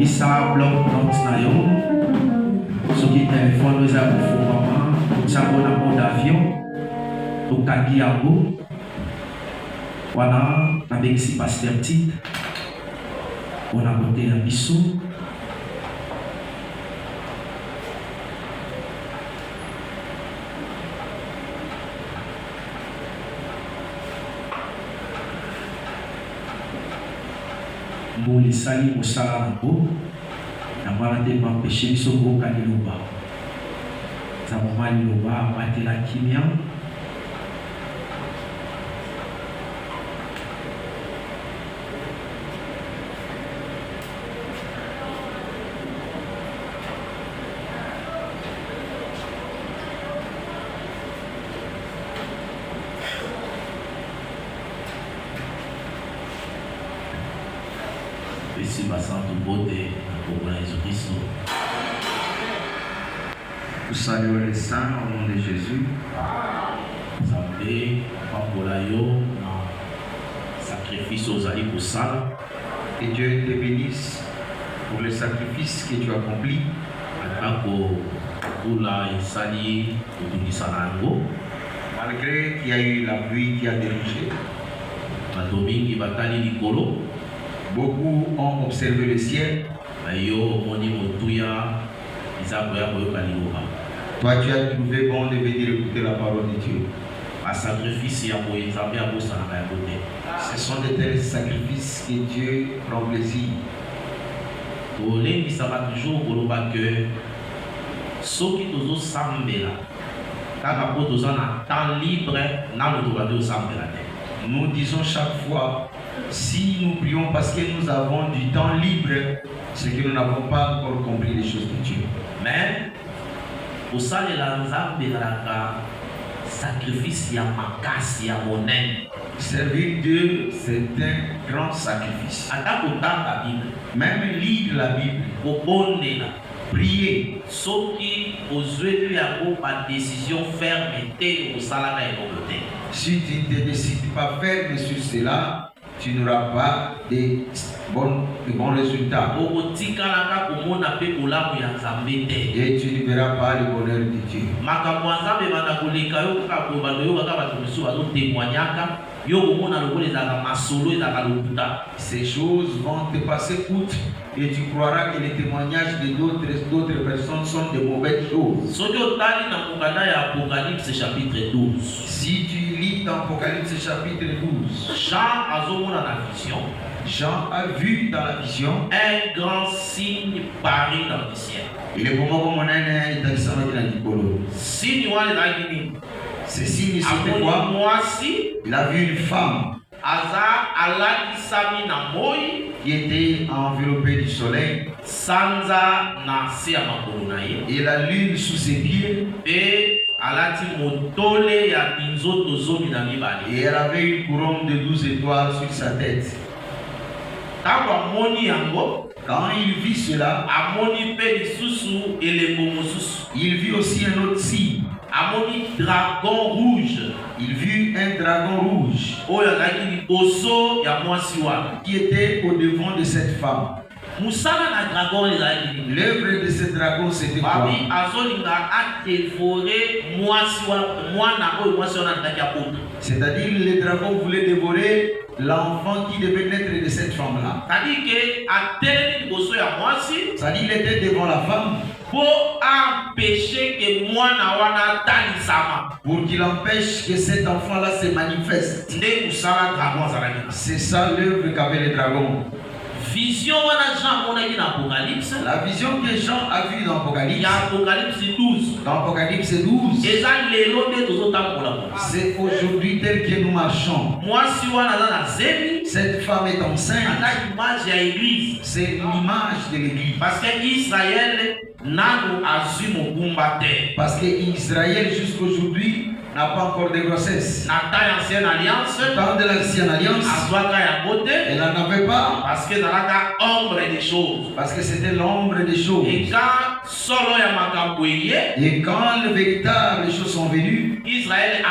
bobongisa bloc note na yo soki téléphone eza kofungwama otiango na mode avion tokaki yango wana nabengisi paster Tite mpona koteya biso mbula esali mosala nango yango wana te bapeshe biso koyoka liloba za moma liloba abatela kimia esi basantu bote na Jésus Christ. Nous saluons les saints au nom de Jésus. Nzambe apambola yo na sacrifice ozali kosala. Que Dieu te bénisse pour le sacrifice que tu as accompli. Atako kula esali kotungisa na yango. Malgré qu'il y a eu la pluie qui a dérangé. Bato mingi batali likolo. Beaucoup ont observé le ciel. Toi, tu as trouvé bon de venir écouter la parole de Dieu. Ce sont de tels sacrifices que Dieu prend plaisir. Nous disons chaque fois, si nous prions parce que nous avons du temps libre, c'est que nous n'avons pas encore compris les choses de Dieu. Mais pour ça, sacrifice ya makasi ya monene. Servir Dieu, c'est un grand sacrifice. Même lire la Bible, prier, décision ferme, si tu ne décides pas ferme sur cela, tu n'auras pas de bons résultats. Et tu ne verras pas le bonheur de Dieu. Ces choses vont te passer outre et tu croiras que les témoignages de d'autres personnes sont de mauvaises choses. Si tu lis dans Apocalypse chapitre 12, Jean a vu dans la vision un grand signe paru dans le ciel. Ce signe c'était quoi? Il a vu une femme qui était enveloppée du soleil et la lune sous ses pieds. Et elle avait une couronne de 12 étoiles sur sa tête. Quand il vit cela, il vit aussi un autre signe. Dragon rouge. Il vit un dragon rouge qui était au devant de cette femme. L'œuvre de ce dragon c'était quoi? C'est-à-dire le dragon voulait dévorer l'enfant qui devait naître de cette femme-là. C'est-à-dire qu'il était devant la femme pour qu'il empêche que cet enfant-là se manifeste. C'est ça l'œuvre qu'avait le dragon. Vision la vision que Jean a vue dans Apocalypse. Dans Apocalypse 12. C'est aujourd'hui tel que nous marchons. Cette femme est enceinte. C'est l'image de l'église. Parce que Israël jusqu'aujourd'hui n'a pas encore de grossesse. Dans de l'ancienne alliance, elle n'en avait pas. Parce que c'était l'ombre des choses. Et quand les véritables choses sont venues, Israël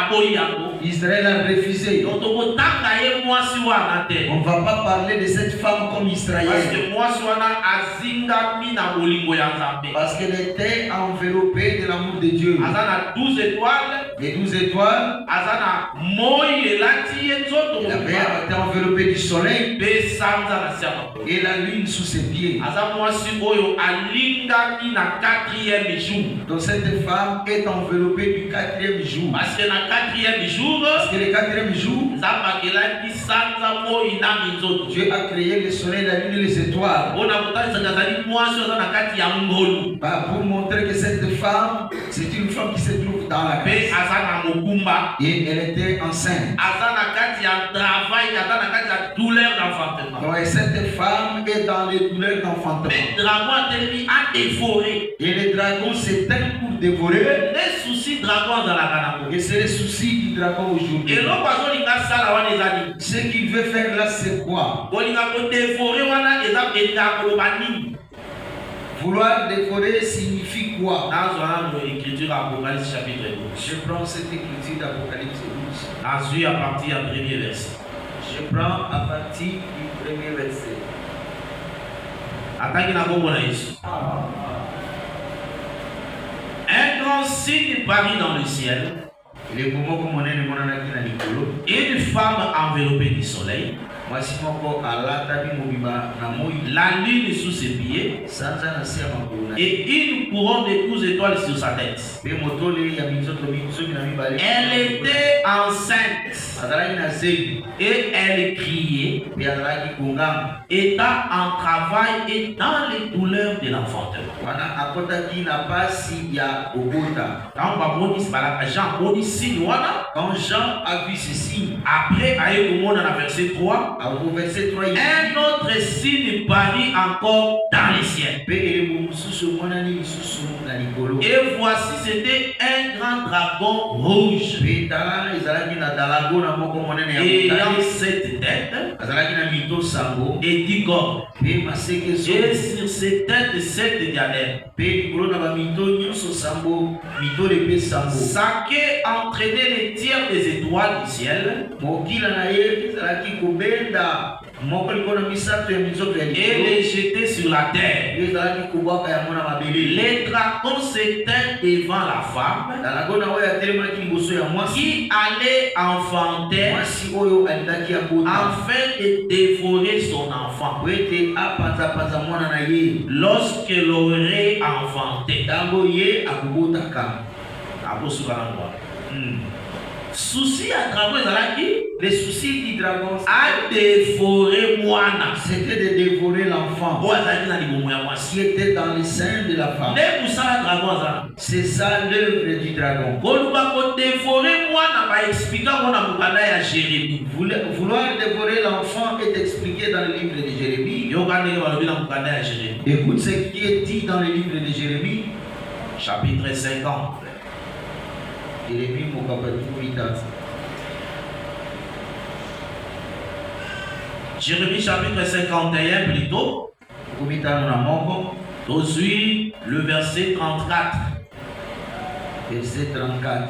Israël a refusé. On ne va pas parler de cette femme comme israélienne. Parce qu'elle était enveloppée de l'amour de Dieu. Les 12 étoiles. La mer était enveloppée du soleil. Et la lune sous ses pieds. Donc cette femme est enveloppée du 4e jour. Parce que le 4e jour, Dieu a créé le soleil, la lune et les étoiles. Pour montrer que cette femme, c'est une femme qui se trouve dans la grâce. Et elle était enceinte. Donc cette femme est dans les douleurs d'enfantement. Et les dragons s'éteignent pour dévorer. Et c'est le souci du dragon aujourd'hui. Ce qu'il veut faire là, c'est quoi? Vouloir dévorer signifie quoi? Je prends cette écriture d'Apocalypse 12. Je prends à partir du premier verset. Un grand signe parut dans le ciel. Une femme enveloppée du soleil. La lune sous ses pieds. Et une couronne de 12 étoiles sur sa tête. Elle était enceinte. Et elle criait, étant en travail et dans les douleurs de l'enfantement. Quand Jean a vu ce signe, après verset 3, un autre signe parut encore dans les ciels. Et voici, c'était un grand dragon rouge. Ayant 7 têtes et 10 cornes. Et sur ces têtes 7 diadèmes. Saké entraînait les tiers des étoiles du ciel. Et les jeter sur la terre. Les dragons s'éteignent devant la femme qui allait enfanter afin de dévorer son enfant lorsqu'elle aurait enfanté. Souci à travers les soucis du dragon a dévoré Moana. C'était de dévorer l'enfant qui était dans le sein de la femme. C'est ça l'œuvre du dragon. Vouloir dévorer l'enfant est expliqué dans le livre de Jérémie. Écoute ce qui est dit dans le livre de Jérémie, chapitre 50. Jérémie chapitre 51 plutôt. Aujourd'hui, le verset 34. Verset 34.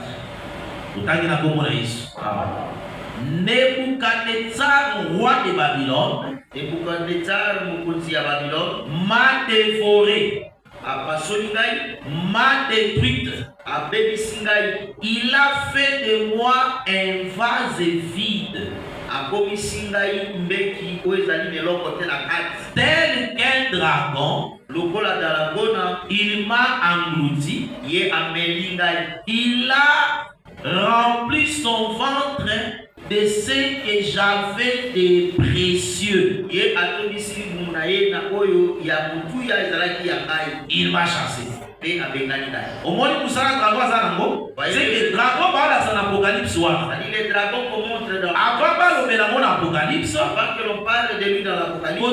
Nebuchadnezzar, roi de Babylone, m'a dévoré, m'a détruite. Il a fait de moi un vase vide, tel qu'un dragon. Il m'a englouti. Il a rempli son ventre de ce que j'avais de précieux. Il m'a chassé. C'est que le dragon parle dans l'Apocalypse. Avant que l'on parle de lui dans l'Apocalypse,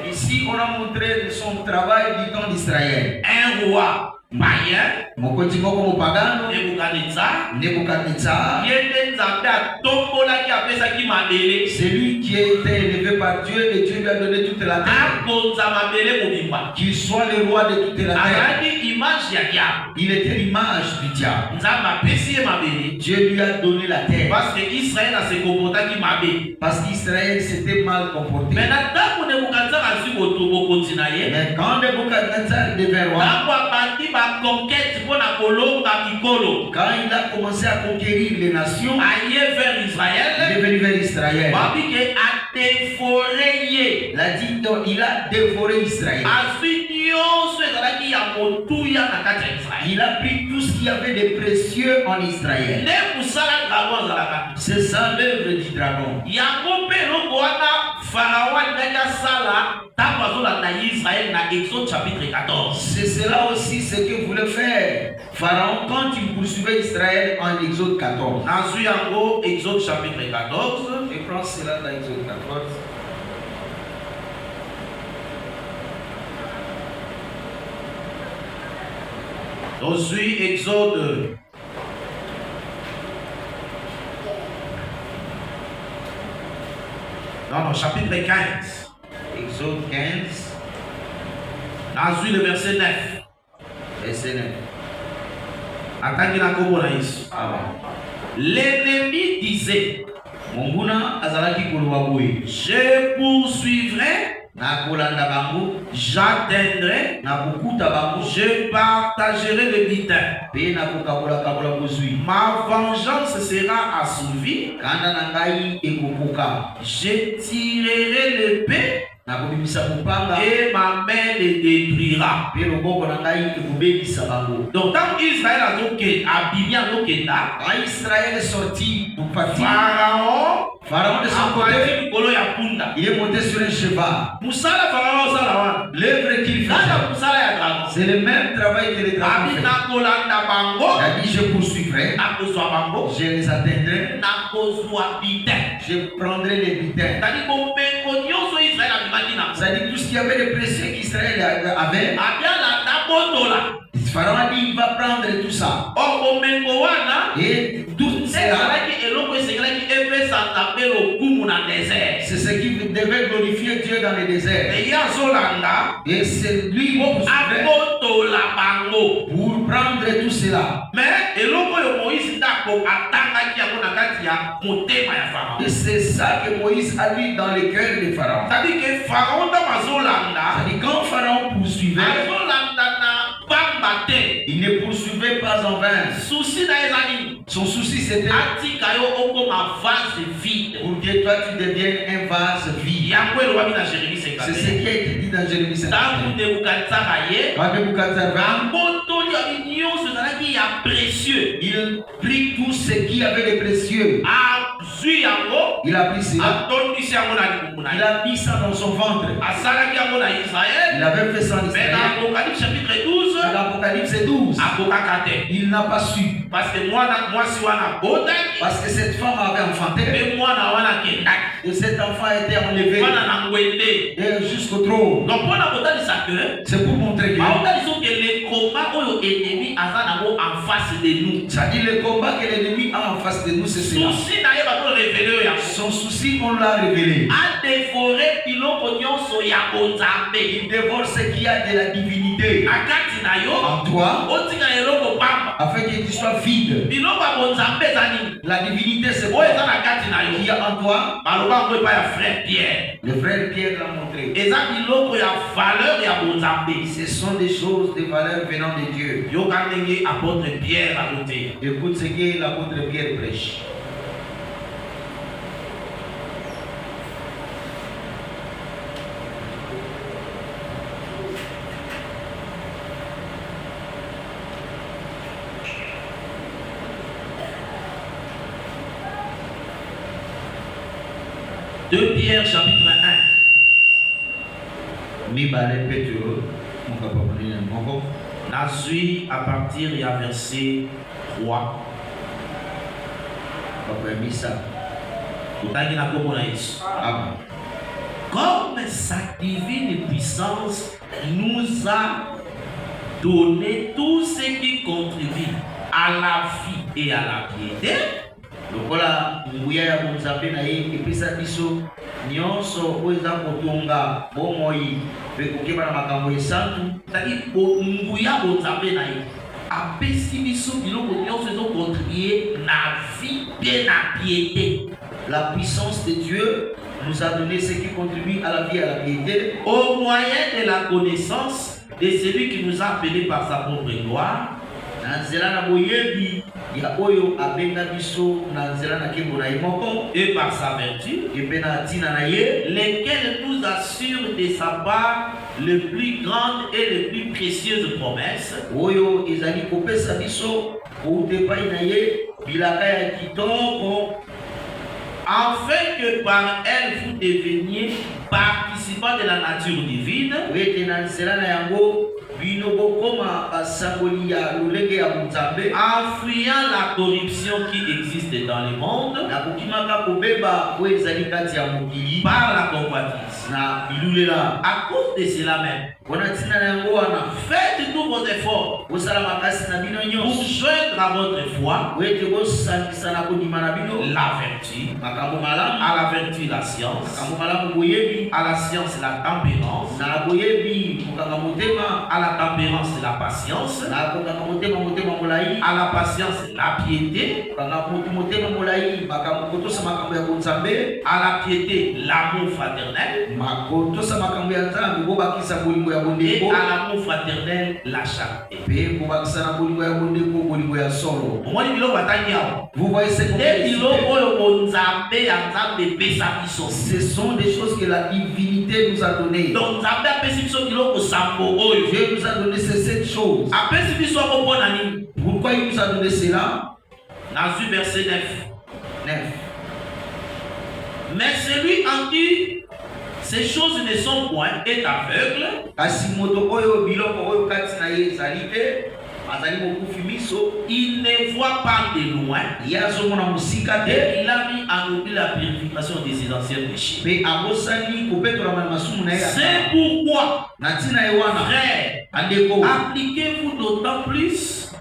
ici on a montré son travail du temps d'Israël. Un roi. païen, mokonzi moko mopagano Nebuchadnezzar, Nebuchadnezzar, yende nzambe atombolaki apesaki mabele, celui qui a été élevé par Dieu et Dieu lui a donné toute la terre, akonza mabele mobimba, qu'il soit le roi de toute la terre. azalaki image ya diable, Il était l'image du diable. nzambe apesi ye mabele, Dieu lui a donné la terre parce que Israël asekompotaki mabe. parce qu'Israël s'était mal comporté. Mais na ntango Nebuchadnezzar azwi bokonzi na ye, Mais quand Nebuchadnezzar devint roi, ntango abandi baconquête mpo na kolonga mikolo, quand il a commencé à conquérir les nations, aye vers il Israël, est venu vers Israël. babi ke adéforé ye, Il a dit donc, il a dévoré Israël. azwi nyonso ezalaki ya motuya na kati ya Israël. Il a pris tout ce qu'il y avait de précieux en Israël. Nde mosala dragon azalaka. C'est ça l'œuvre du dragon. Yango mpe eloko wana Pharaon alingaki asala ntango azolanda Israël na Exode chapitre 14. C'est cela aussi ce que voulait faire Pharaon quand il poursuivait Israël en Exode 14. Nazwi yango Exode chapitre 14. Je prends cela dans Exode 14. Nazwi Exode. Non, chapitre 15. Exode 15, Nazwi le verset 9. verset 9. Atangi na kombo na Yesu. Amen. L'ennemi disait, Monguna azalaki koloba boye. je poursuivrai, Na kolanda bango, j'atteindrai, na kokuta bango, je partagerai le butin. pe na kokabola kabola bozwi. Ma vengeance sera assouvie. Kanda na ngai ekokoka. Je tirerai l'épée Na kobimisa mopanga, et ma main les détruira. pe loboko na ngai ekobebisa bango. Donc, quand Israël a donc abîmé Kenda, Quand Israël est sorti pour partir, Pharaon Pharaon de son côté, a mikolo ya punda. il est monté sur un cheval. Musala Pharaon sala wana. L'œuvre qu'il Nana faisait, musala ya dragon. c'est le même travail que les dragons Abi font. nakolanda bango, Il a dit, je poursuivrai, nakozwa bango, je les atteindrai, nakozwa bitin. je prendrai les butins. Tadi bomengo nyonso Israël abimaki na. C'est-à-dire tout ce qu'il y avait de précieux qu'Israël avait, Abiala nabotola. Pharaon a dit, il va prendre tout ça. Or bomengo wana, Et tout cela, ezalaki eloko esengelaki epesaka mpe lokumu na désert. c'est ce qui devait glorifier Dieu dans le désert. Eye azolanda Et c'est lui qui poursuivrait abotola bango. pour prendre tout cela. Mais eloko oyo Moïse ndako atangaki yango na kati ya motema ya Pharaon. Et c'est ça que Moïse a lu dans le cœur de Pharaon. C'est-à-dire que Pharaon ntango azolanda, C'est-à-dire quand Pharaon poursuivait, azolanda na pamba te. il ne poursuivait pas en vain. Susi na ezali Son souci c'était atika yo okoma vase vide. pour que toi tu deviennes un vase vide. Yango elobami na Jérémie C'est ce 51. qui a été dit dans Jérémie 51. Ntango Nebukadnezar aye, Quand Nebuchadnezzar vint, abotoli abi nyonso ezalaki ya précieux. il prit tout ce qui avait de précieux. Azwi yango, Il a pris cela, atondisi yango na libumu na il ye. a mis ça dans son ventre. Asalaki yango na Israël. Il avait fait ça en Mais Israël. dans Apocalypse chapitre 12, Dans l'Apocalypse 12, akokaka te. il n'a pas su. Parce que mwasi wana botaki, Parce que cette femme avait enfanté mpe mwana wana akendaki. et cet enfant a été enlevé Mwana na ngwende. et jusqu'au trône. Donc mpona kotalisa que C'est pour montrer que baotalisa ke le combat oyo ennemi aza nango en face de nous. ça dit le combat que l'ennemi a en face de nous, c'est cela. Susi na ye bato révélé oyo yango. Son souci, on l'a révélé. Adévoré biloko nyonso ya bonzambe. Il dévore ce qu'il y a de la divinité Na kati na yo, en toi otika eloko pamba. afin que tu sois vide. Biloko ya bonzambe eza nini? La divinité, c'est Oyo quoi eza na kati na qu'il y yo. a en toi. Baloba yango epai ya frère Pierre. Le frère Pierre l'a montré. Eza biloko ya valeur ya bonzambe. Ce sont des choses de valeur venant de Dieu. Yoka ndenge apôtre Pierre alote. Écoute ce que l'apôtre Pierre prêche. De Pierre chapitre 1. Mibale Petro, mon papa monina moko. Nazui à partir du verset 3. Papa Misa. Kotangi na kombo na Yesu. Amen. Comme sa divine puissance nous a donner tout ce qui contribue à la vie et à la piété. Lokola nguya ya bonzambe na ye epesa biso nyonso oza kotonga bomoi pe kokeba na makambo esantu. C'est-à-dire nguya bonzambe na ye apesi biso biloko nyonso ezo contribuer na vie et na piété. La puissance de Dieu nous a donné ce qui contribue à la vie et à la piété au moyen de la connaissance de celui qui nous a appelés par sa propre gloire. Na nzela na boyebi ya oyo abenga biso na nzela na kembo na imoko et par sa vertu, et na tina na ye, lesquels nous assurent de sa part les plus grandes et les plus précieuses promesses. Oyo ezali kopesa biso utepai na ye bilaka ya kitoko, afin que par elle vous deveniez participants de la nature divine, wete na nzela na yango bino bokoma basangoli ya lolenge ya Nzambe, enfuyant la corruption qui existe dans le monde na kokimaka kobeba oyo ezali kati ya mokili par la convoitise. na bilulela. À cause de cela même, Wana tina na yango wana faites tous vos efforts bosala makasi na bino pour nyonso joindre à votre foi wete bosangisa na kondima na bino la vertu, makambo malamu, à la vertu la science, makambo malamu boyebi, à la science la tempérance, na boyebi kokanga motema, à la tempérance la patience, na kokanga motema motema molai, à la patience la piété, kokanga motema molai makambo kotosa makambo ya Nzambe, à la piété l'amour fraternel, makotosa makambo ya Nzambe bobakisa bolingo ya et bondeko, à l'amour fraternel la charité. pe bobakisa na bolingo ya bondeko bolingo ya solo. Omoni biloko batangi awa. Vous voyez ce qu'on Nde fait. biloko oyo bonzambe ya Nzambe epesa biso. Ce sont des choses que la divinité nous a données. Donc Nzambe apesi biso biloko sambo oyo. Dieu nous a donné ces 7 choses. Apesi biso yango mpona nini? Pourquoi il nous a donné cela? Nazwi verset 9. 9. Mais celui en qui ces choses ne sont point est aveugle, Kasi moto oyo biloko oyo kati na ye ezali te, azali mokufi miso, il ne voit pas de loin, ye azomona mosika te, et il a mis en oubli la purification de ses anciens péchés. pe abosani kopetola na masumu na ye. C'est pourquoi, Na ntina ye wana, frère, andeko, appliquez-vous d'autant plus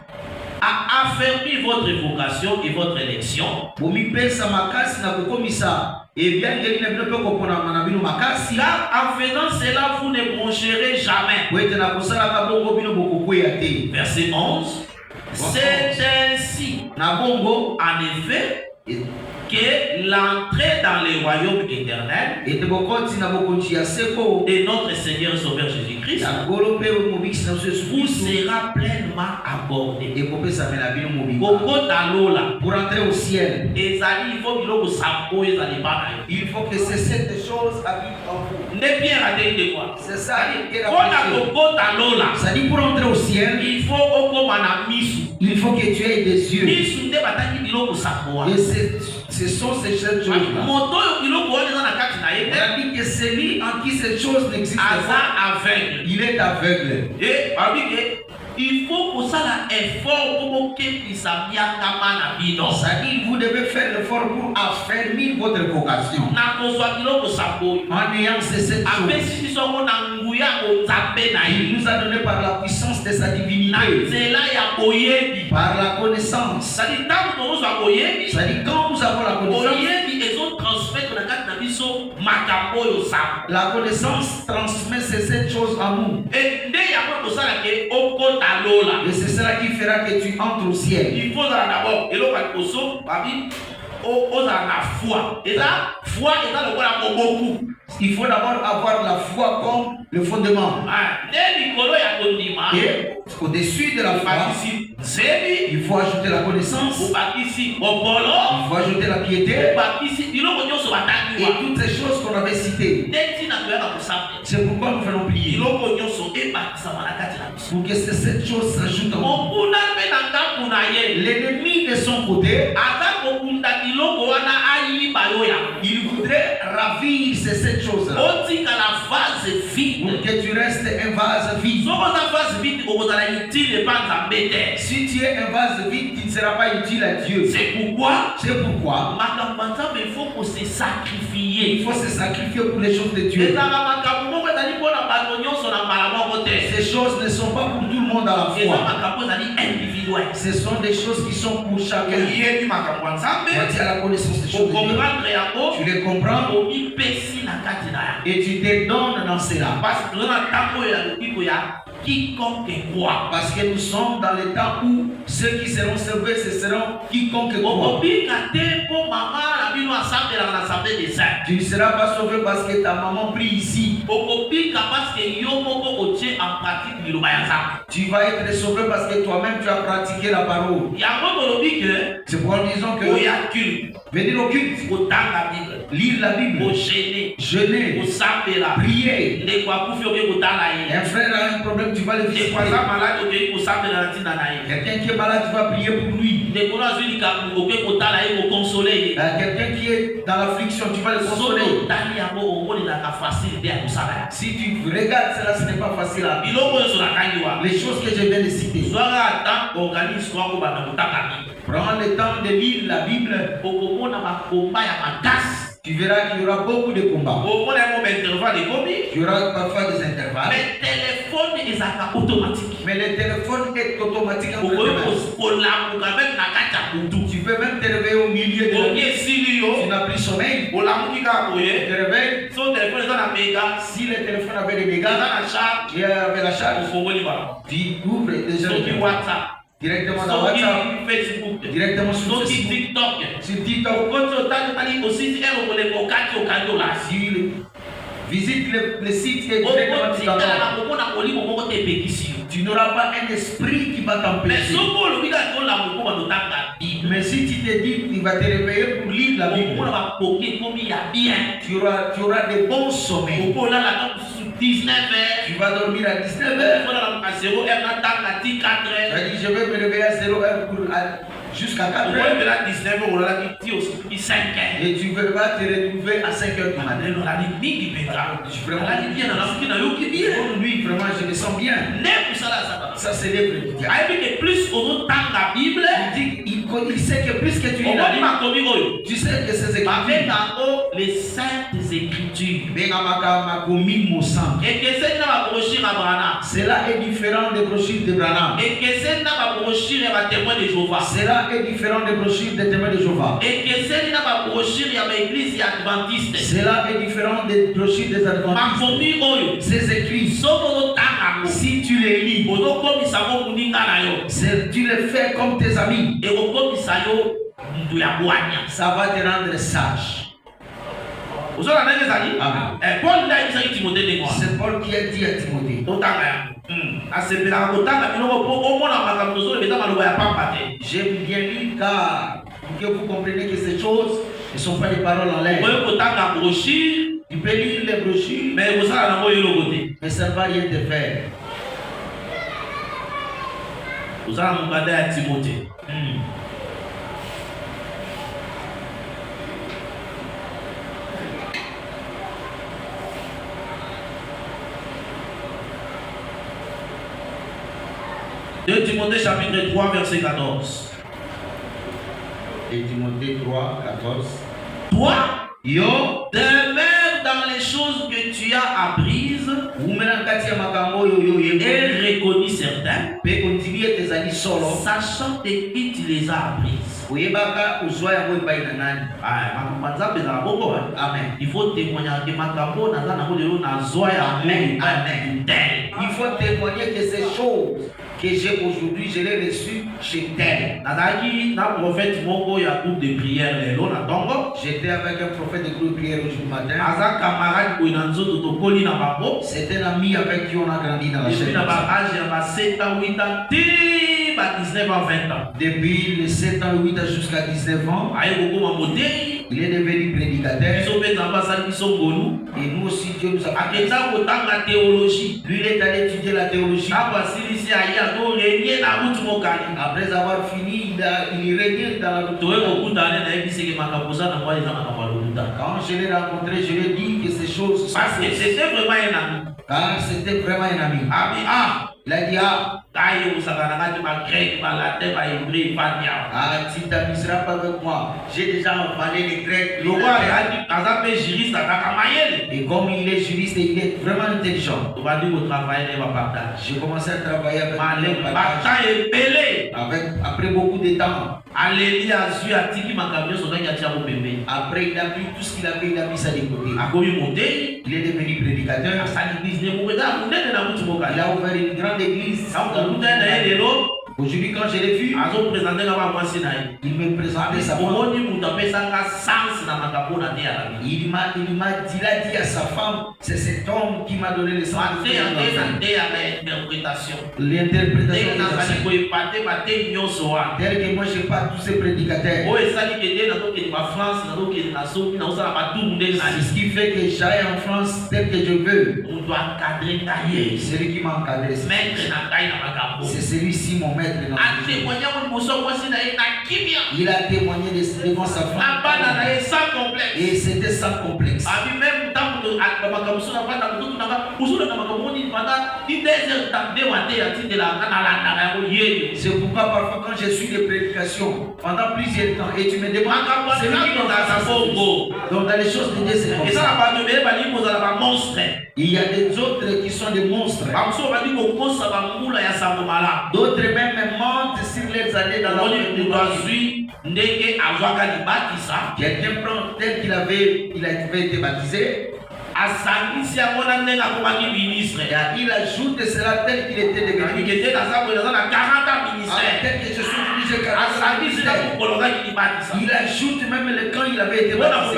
à affermir votre vocation et votre élection, bomipesa makasi na kokomisa ebyangeli na bino mpe koponama na bino makasi, car en faisant cela, vous ne broncherez jamais. po ete na kosalaka bongo bino bokokweya te. Verset 11. C'est ainsi, Na bongo, en effet, que l'entrée dans le royaume éternel ete bokoti na bokonzi ya seko de notre Seigneur et Sauveur Jésus-Christ ya ngolo mpe mobikisi na biso Yesu vous Kristo sera pleinement accordé. ekopesamela bino mobika. Kokota lola Pour entrer au ciel, ezali il faut biloko sambo ezali bana yo. il faut que ces 7 choses habitent en vous. Nde Pierre adei de quoi? C'est ça qui est la Mpona question. kokota lola Ça dit pour entrer au ciel, il faut okoma na misu. il faut que tu aies des yeux. Misu nde batangi biloko sambo wana. Et ce sont ces 7 choses-là. Moto oyo biloko wana eza na kati na ye On te a dit que celui en qui ces choses n'existent aza pas, aveugle. il est aveugle. Et babi ke il faut kosala effort po bokepisa biakama na bino. Ça dit, vous devez faire l'effort pour affermir votre vocation. Na kozwa biloko sambo En ayant ces 7 choses, apesi biso yango na nguya onzambe na ye il nous a donné par la puissance de sa na divinité, nzela ya boyebi. par la connaissance. Sadi ntango tokozwa boyebi Ça dit, quand nous avons la connaissance, boyebi ezotransmettre na kati na biso makambo oyo sambo. la connaissance transmet ces 7 choses en nous. E nde yango tosala ke okota lola. Et c'est cela qui fera que tu entres au ciel. Il faut d'abord eloko ya liboso babi ozala na foi. Eza foi eza lokola moboku. Il faut d'abord avoir la foi comme le fondement. Nde likolo ya kondima Et au-dessus de la foi, obakisi nzebi, il faut ajouter la connaissance, obakisi mobolo, il faut ajouter la piété obakisi biloko nyonso batangi et wa. toutes ces choses qu'on avait citées. Nde ntina toyaka kosambela C'est pourquoi nous venons prier. biloko nyonso ebakisama na kati na biso. Pour que ces 7 choses s'ajoutent en nous. Mokunda mpe na ngambu na ye L'ennemi de son côté, aza kokunda biloko wana ayiba yo yango. il voudrait ravir ces 7 choses-là. Otikala vase Pour vide. que tu restes un vase vide. Soko oza vase vide okozala utile epa nzambe te. Si tu es un vase vide, tu ne seras pas utile à Dieu. C'est pourquoi C'est pourquoi makambo ya nzambe il faut kose il sacrifier. faut se sacrifier pour les choses de Dieu. ezalaka makambo moko ezali mpona bato nyonso na mbala moko te. Ces choses ne sont pas pour tout le monde à la eza fois. makambo ezali individuel. Ce sont des choses qui sont pour chacun. oyebi makambo ya nzambe Tu as la connaissance des choses de Dieu. okomprendre yango Tu les comprends omipesi na kati na yango. et tu te donnes dans cela. Parce que toza na ntango oyo ya lobiko ya quiconque croit. Parce que nous sommes dans le temps où ceux qui seront sauvés, ce seront quiconque croit. okobika te mpo mama na bino asambelaka na assemblée des saints. Tu ne seras pas sauvé parce que ta maman prie ici. okobika parce que yo moko otie en pratique liloba ya nzambe. Tu vas être sauvé parce que toi-même tu as pratiqué la parole. yango tolobi ke C'est pourquoi nous disons que oya culte venir au culte, kotanga bible lire la Bible, kogene jeûner, kosambela prier. ndeko akufi okoki kotala ye Un frère a un problème, tu vas le visiter. ndeko aza malade okoki kosambela na ntina na ye Quelqu'un qui est malade, tu vas prier pour lui. ndeko no azwi likambo okoki kotala ye kokonsole ye. Quelqu'un qui est dans l'affliction, tu vas le soki consoler. otali yango omonelaka facile te ya kosala ya Si tu regardes cela, ce n'est pas facile à vivre. biloko nyonso nakangi wa Les choses que je viens de citer. zwaka ata organise wako banda kotanga bible Prends le temps de lire la Bible. okomona makomba ya makasi. Tu verras qu'il y aura beaucoup de combats. omona yango baintervalle ekomi Il y aura parfois des intervalles. mais telefone ezalaka automatique. Mais le téléphone est automatique en okoki fait. kolamuka meme na kati ya butu Tu peux même te réveiller au milieu de la oki nuit. esili yo Tu n'as plus sommeil. olamuki kaka Tu boye te réveilles. so telefone eza na mega Si le téléphone avait des eza dégâts, na charge il y avait la charge. ofongoli bango Tu ouvres déjà le soki téléphone. whatsapp Directement dans soki WhatsApp, facebook directement sur soki Facebook, tiktok sur TikTok. okoti otali osisi ere okoleka okati okandi olasi Visite le site et directement tu okotikala t'en na komona kolimo moko te epekisi yo. Tu n'auras pas un esprit qui va mais t'empêcher. soki olobi kaka olamuko bandotanga bible Mais si tu te dis tu vas te réveiller pour lire la Bible, okomona bakoki ekomi ya bien tu auras des bons sommeils. okolalaka mosusu 19 heures Tu vas dormir à 19h. okolalaka 0 heure natanga ti 4 Tu heures as dit je vais me réveiller à 0h jusqu'à 4h. okoyebela 19 heures olalaki ti osoki 5 heures Et tu vas te retrouver à 5h du matin. elolali mingi mpenza alali bien nanafuki nayoki bien Pour lui, vraiment, je me sens bien. nde kosala ya satana Ça, c'est l'œuvre du diable. ayebi ke plus ozotanga bible Il sait que plus que tu lis la omoni Bible, makomi oyo tu sais que ces écritures, babenga yango les saintes écritures ekeseni na babrochure ya brana cela est différent des brochures de Branham. ekeseni na babrochure ya batémoin de jehova Cela est différent des brochures des témoins de Jéhovah. ekeseni na babrochure ya baeglise ya adventiste Cela est différent des brochures des adventistes. makomi oyo Ces écrits, soki ozotanga yango si tu les lis, ozokomisa ngo moninga na yo tu les fais comme tes amis, ekokomisa yo mutu ya bwanya ça va te rendre sage. ozona ndenge ezali Amen. paul nde ayebisaki timote ndenge wana C'est Paul qui a dit à Timothée. otanga yango asepelaka kotanga biloko mpo omona makambo tozoloba eza maloba ya pamba te J'aime bien lire car pour que vous compreniez que ces choses ne sont pas des paroles en l'air. oyo kotanga brochure Tu peux lire les brochures, mais kosala nango eloko te mais ça ne va rien te faire. ozala mokanda ya timote De Timothée chapitre 3 verset 14. Et Timothée 3, 14. Toi, Yo, demeure dans les choses que tu as apprises et reconnus certains, sachant de qui tu les as apprises. Amen. Il faut témoigner que makambo naza nango lelo nazwa ya Amen. Amen. Il faut témoigner que ces choses que j'ai aujourd'hui, je les reçues chez tel. Nazaki na prophète moko ya groupe de prière lelo na tongo. J'étais avec un prophète de groupe de prière aujourd'hui matin. Aza camarade ko na nzoto tokoli na bango. C'est un ami avec qui on a grandi dans la Depuis chaîne. na ba âge ya ba 7 ans 8 ans ti ba 19 ans 20 ans. Depuis les 7 ans, 8 ans jusqu'à 19 ans, Aye kokoma modeli. il est devenu prédicateur. Biso pe nzamba asali biso ngolu. Et nous aussi, Dieu nous a Akenda kotanga théologie. Lui, il est allé étudier la théologie. Ntango asilisi aye atorenie na butu mokali. Après avoir fini, il régnait dans la Toye kokutana nayebisaki makambo oza na mwa eza makambo ya lokuta. Quand je l'ai rencontré, je lui ai dit que ces choses sont Parce que fausses. c'était vraiment un ami. Car c'était vraiment un ami. Abi Il a dit, tu ne t'amuseras pas avec moi. J'ai déjà avalé les Grecs. Et comme il est juriste et il est vraiment intelligent, j'ai commencé à travailler avec lui. Après beaucoup de temps. Après, il a pris tout ce qu'il avait, il a mis ça de côté. Il est devenu prédicateur. Il a ouvert une grande église. Aujourd'hui, quand je l'ai vu, il me présentait sa femme. Il a dit à sa femme, c'est cet homme qui m'a donné le sens. L'interprétation. Tel que moi, je n'ai pas tous ces prédicateurs. C'est ce qui fait que j'aille en France tel que je veux. Celui qui m'a encadré, c'est celui-ci mon maître. Il a témoigné devant sa femme. Et c'était sans complexe. C'est pourquoi parfois quand je suis des prédications pendant plusieurs temps et tu me demandes c'est lui qui donc dans les choses de Dieu c'est comme ça. Il y a des autres qui sont des monstres. D'autres même mentent sur les années dans la vie. Quelqu'un prend tel qu'il avait été baptisé. Il ajoute cela tel qu'il était devenu. Il ajoute même le quand il avait été baptisé.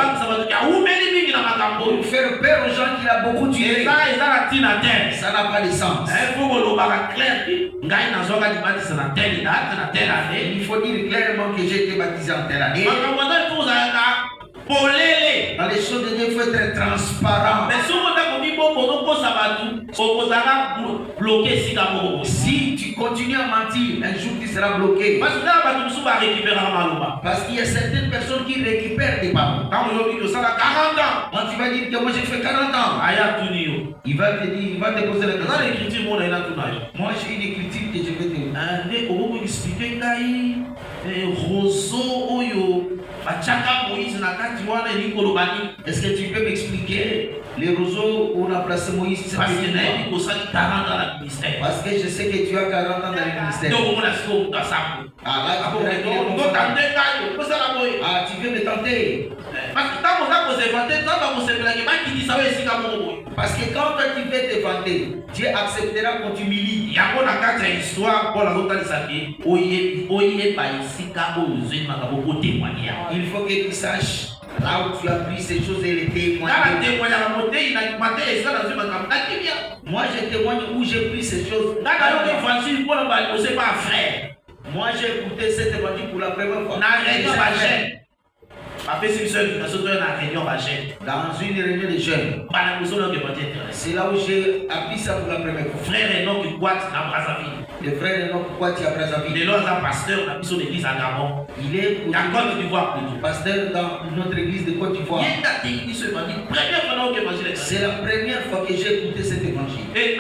Pour faire peur aux gens qu'il a beaucoup tué. Ça n'a pas de sens. Il faut dire clairement que j'ai été baptisé en telle année. Dans les choses de Dieu, il faut être transparent. Si tu continues à mentir, un jour tu seras bloqué. Parce qu'il y a certaines personnes qui récupèrent des paroles. Quand tu vas dire que moi j'ai fait 40 ans, il va te dire, il va te poser la question. Moi j'ai une écriture que je vais te dire. Est-ce que tu peux m'expliquer les roseaux où on a placé Moïse? Parce que je sais que tu as 40 ans dans le ministère. Tu veux me tenter? Parce que quand tu veux te vanter, Dieu acceptera quand tu m'humilies. Il faut que tu saches là où tu as pris ces choses et les témoigner. Moi je témoigne où j'ai pris ces choses. Moi j'ai écouté cette évangile pour la première fois. Dans une réunion de jeunes. C'est là où j'ai appris ça pour la première fois. Frère Enoch le frère Enoch Kwati à Brazzaville. Il est pasteur dans notre église à Gabon. Il est pasteur dans notre église de Côte d'Ivoire. C'est la première fois que j'ai écouté cet évangile. Et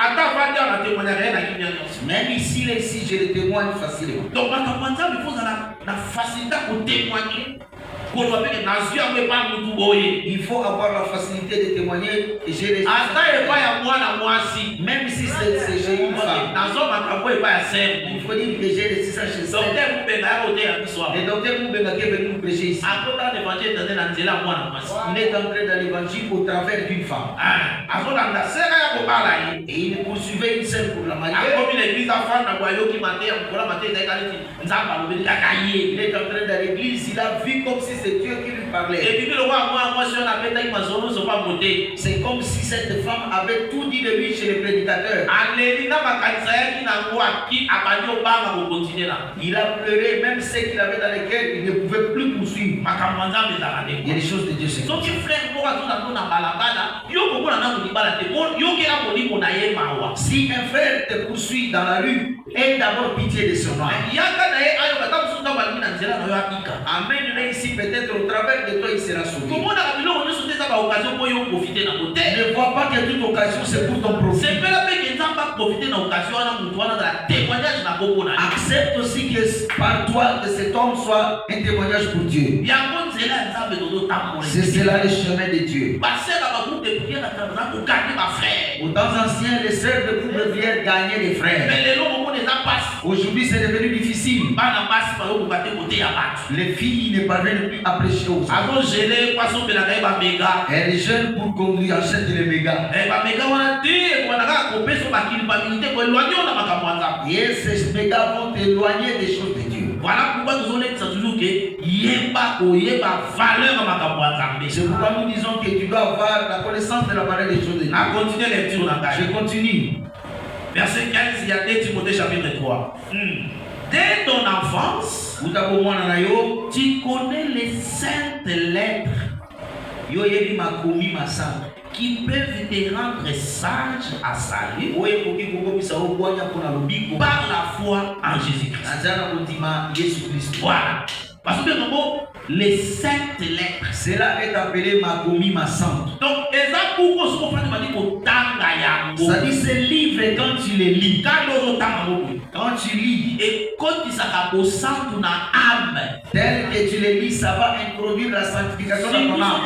même ici, je le témoigne facilement. Donc, il faut la facilité pour témoigner. Il faut avoir la facilité de témoigner et j'ai même si c'est une femme. Il faut dire que j'ai réussi ça chez ça. Le docteur Moubenga qui est venu nous prêcher ici. Il est entré dans l'évangile au travers d'une femme. Et il poursuivait une scène pour la marier. Il est entré dans l'église, il a vu comme si c'est Dieu qui lui parlait. C'est comme si cette femme avait tout dit de lui chez le prédicateur. Il a pleuré, même ce qu'il avait dans les cœurs, il ne pouvait plus poursuivre. Il y a des choses de Dieu. Si un frère te poursuit dans la rue, aie d'abord pitié de son âme. Amène-le ici, peut-être au travers de toi, il sera sauvé. Ne vois pas que toute occasion c'est pour ton profit. Accepte aussi que par toi, que cet homme soit un témoignage pour Dieu. C'est cela le chemin de Dieu. Au temps ancien, les sœurs de couple viennent gagner des frères. Aujourd'hui, c'est devenu difficile. Les filles ne parviennent plus à prêcher aux autres. Les jeunes pour qu'on lui achète les mégas. Et ces mégas vont t'éloigner des choses de Dieu. Voilà pourquoi nous allons dire toujours que yeba valeur c'est pourquoi nous disons que tu dois avoir la connaissance de la valeur des choses de Dieu. Je continue. Verset 15, il y a 2 Timothée chapitre 3. Dès ton enfance, tu connais les saintes lettres qui peuvent te rendre sage à salut par la foi en Jésus-Christ. Voilà. Parce que les saintes lettres, cela est appelé Makomi Masante. Donc, ça dit ce livre quand tu les lis. Quand tu lis, et quand tu s'accapes ton âme, tel que tu les lis, ça va introduire la sanctification dans ton âme.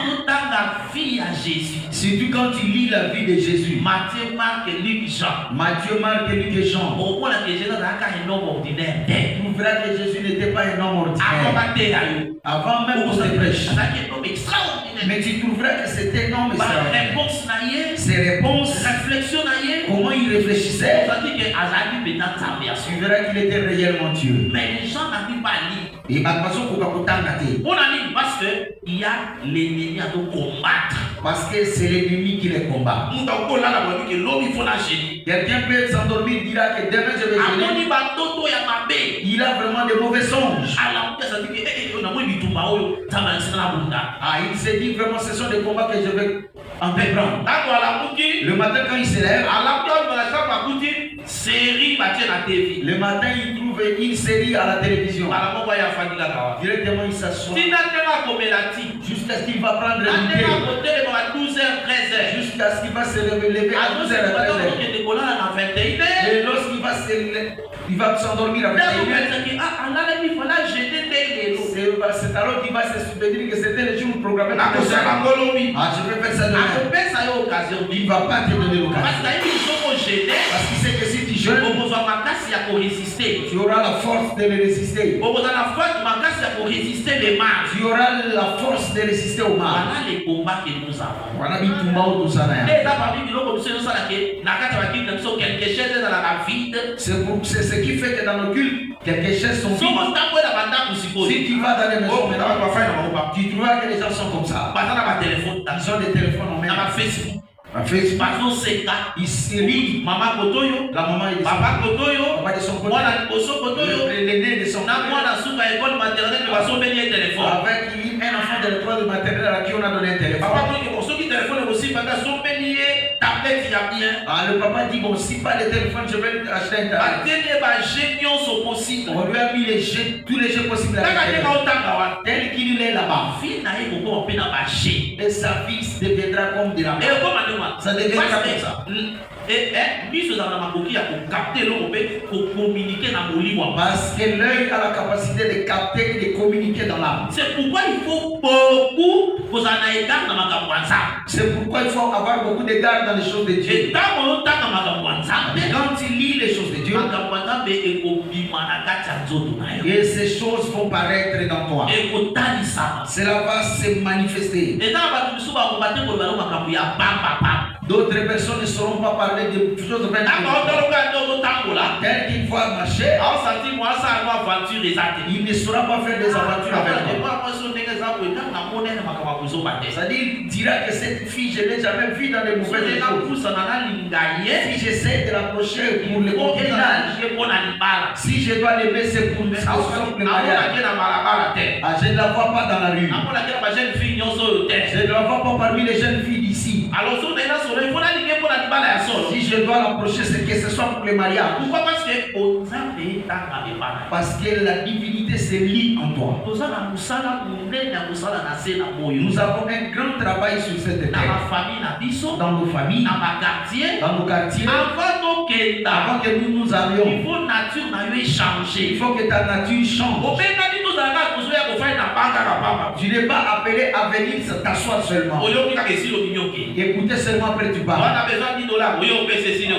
Surtout quand tu lis la vie de Jésus. Matthieu, Marc, Luc, Jean. Matthieu, Marc, Luc et Jean. On voit que Jésus n'est pas un homme ordinaire. Tu trouveras que Jésus n'était pas un homme ordinaire. Avant même qu'on se prêche. Mais tu trouveras que c'était un homme extraordinaire. Ses réponses, comment il réfléchissait. Tu verras qu'il était réellement Dieu. Mais les gens n'arrivent pas à lire. Et parce qu'il y a l'ennemi à combattre. Parce que c'est l'ennemi qui les combat. Quelqu'un peut s'endormir et dira que demain je vais jeûner. Il a vraiment de mauvais songes. Il s'est dit vraiment ce sont des combats que je vais entreprendre. Le matin quand il se lève, le matin il trouve une série à la télévision. Directement il s'assoit. Jusqu'à ce qu'il va prendre le thé. Jusqu'à ce qu'il va se lever à 12h à 13h. Et lorsqu'il va se lever, il va s'endormir à 21h. C'est alors qu'il va se souvenir que c'était le jour programmé. Je vais faire ça demain. Il ne va pas te donner l'occasion. Parce qu'il sait que si tu jeûnes, tu auras la force de le résister. Tu auras la force de résister au mal. Voilà les combats que nous avons. Voilà les combats où tout ça c'est ce qui fait que dans nos cultes, quelque chose sont vides. Si tu vas dans les maisons, tu trouveras que les gens sont comme ça. Ils ont des téléphones en main. Facebook. Il se lit. Maman Kotoyo. La maman est de son Papa Kotoyo. Papa de son côté. L'aîné de son côté. École maternelle téléphone. Avec un enfant de l'école maternelle à qui on a donné un téléphone. Le papa dit bon, si pas de téléphone, je vais acheter un téléphone. On lui a mis tous les jeux possibles à tel qu'il est là-bas. Et sa fille deviendra comme de la main. Ça deviendra comme ça. Parce que l'œil a la capacité de capter et de communiquer dans l'âme. C'est pourquoi il faut beaucoup vous en ayez dans c'est pourquoi il faut avoir beaucoup d'égard dans les choses de Dieu. Et quand tu lis les choses de Dieu, et ces choses vont paraître dans toi. Cela va se manifester. D'autres personnes ne sauront pas parler de choses de tel qu'il faut marcher. Il ne saura pas faire des aventures avec toi. C'est-à-dire, il dira que cette fille, je ne l'ai jamais vue dans les mauvaises choses. Si j'essaie de l'approcher pour le concubinage, si je dois l'aimer, c'est pour le mariage. Je ne la vois pas dans la rue. Je ne la vois pas parmi les jeunes filles d'ici. Si je dois l'approcher, c'est que ce soit pour le mariage. Parce que la divinité se lie en toi. Nous avons un grand travail sur cette terre. Dans nos familles, dans nos quartiers. Avant que nous nous allions, il faut nature changer. Il faut que ta nature change. Tu n'es pas appelé à venir t'asseoir seulement. Écoutez seulement après tu parles. On a besoin de $10.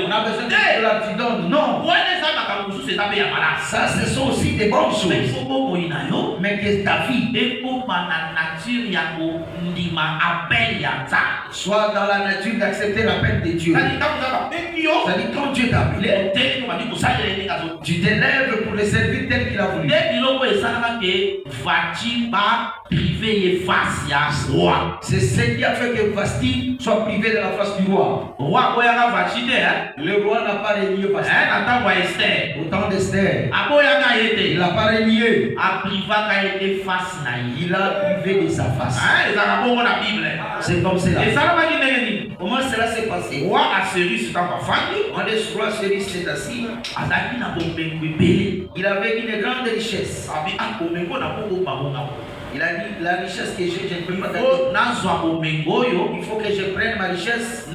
On a besoin de $10, tu donnes. Non. Ça, ce sont aussi des bonnes choses. Mais que ta vie soit dans la nature d'accepter l'appel de Dieu. C'est-à-dire quand Dieu t'a appelé, tu t'élèves pour le servir tel qu'il a voulu. C'est ce qui a fait que Vasti soit privé de la face du roi. Le roi n'a pas renié Vasti. Au temps d'Esther, il n'a pas renié. Il a privé de sa face. C'est comme cela. Comment cela s'est passé? Roi Assyrie s'est assis. Il avait une grande richesse. Il a dit, la richesse que j'ai, je ne peux pas donner. Il faut que je prenne ma richesse.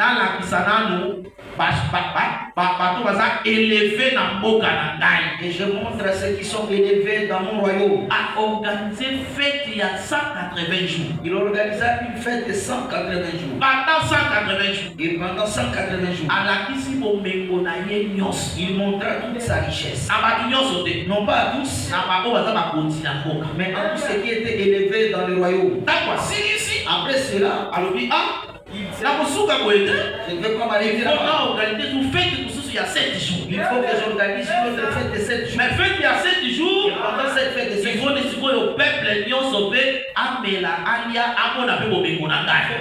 Et je montre à ceux qui sont élevés dans mon royaume. Il organisa une fête de 180 jours. Et pendant 180 jours, il montra toute sa richesse. Non pas à tous, mais à tous ceux qui étaient élevés dans le royaume. Après cela, je ne veux pas m'arrêter là-bas. Il faut que j'organise notre fête de 7 jours. Mais fête il y a 7 jours. Et pendant cette fête de 7 jours, il faut au peuple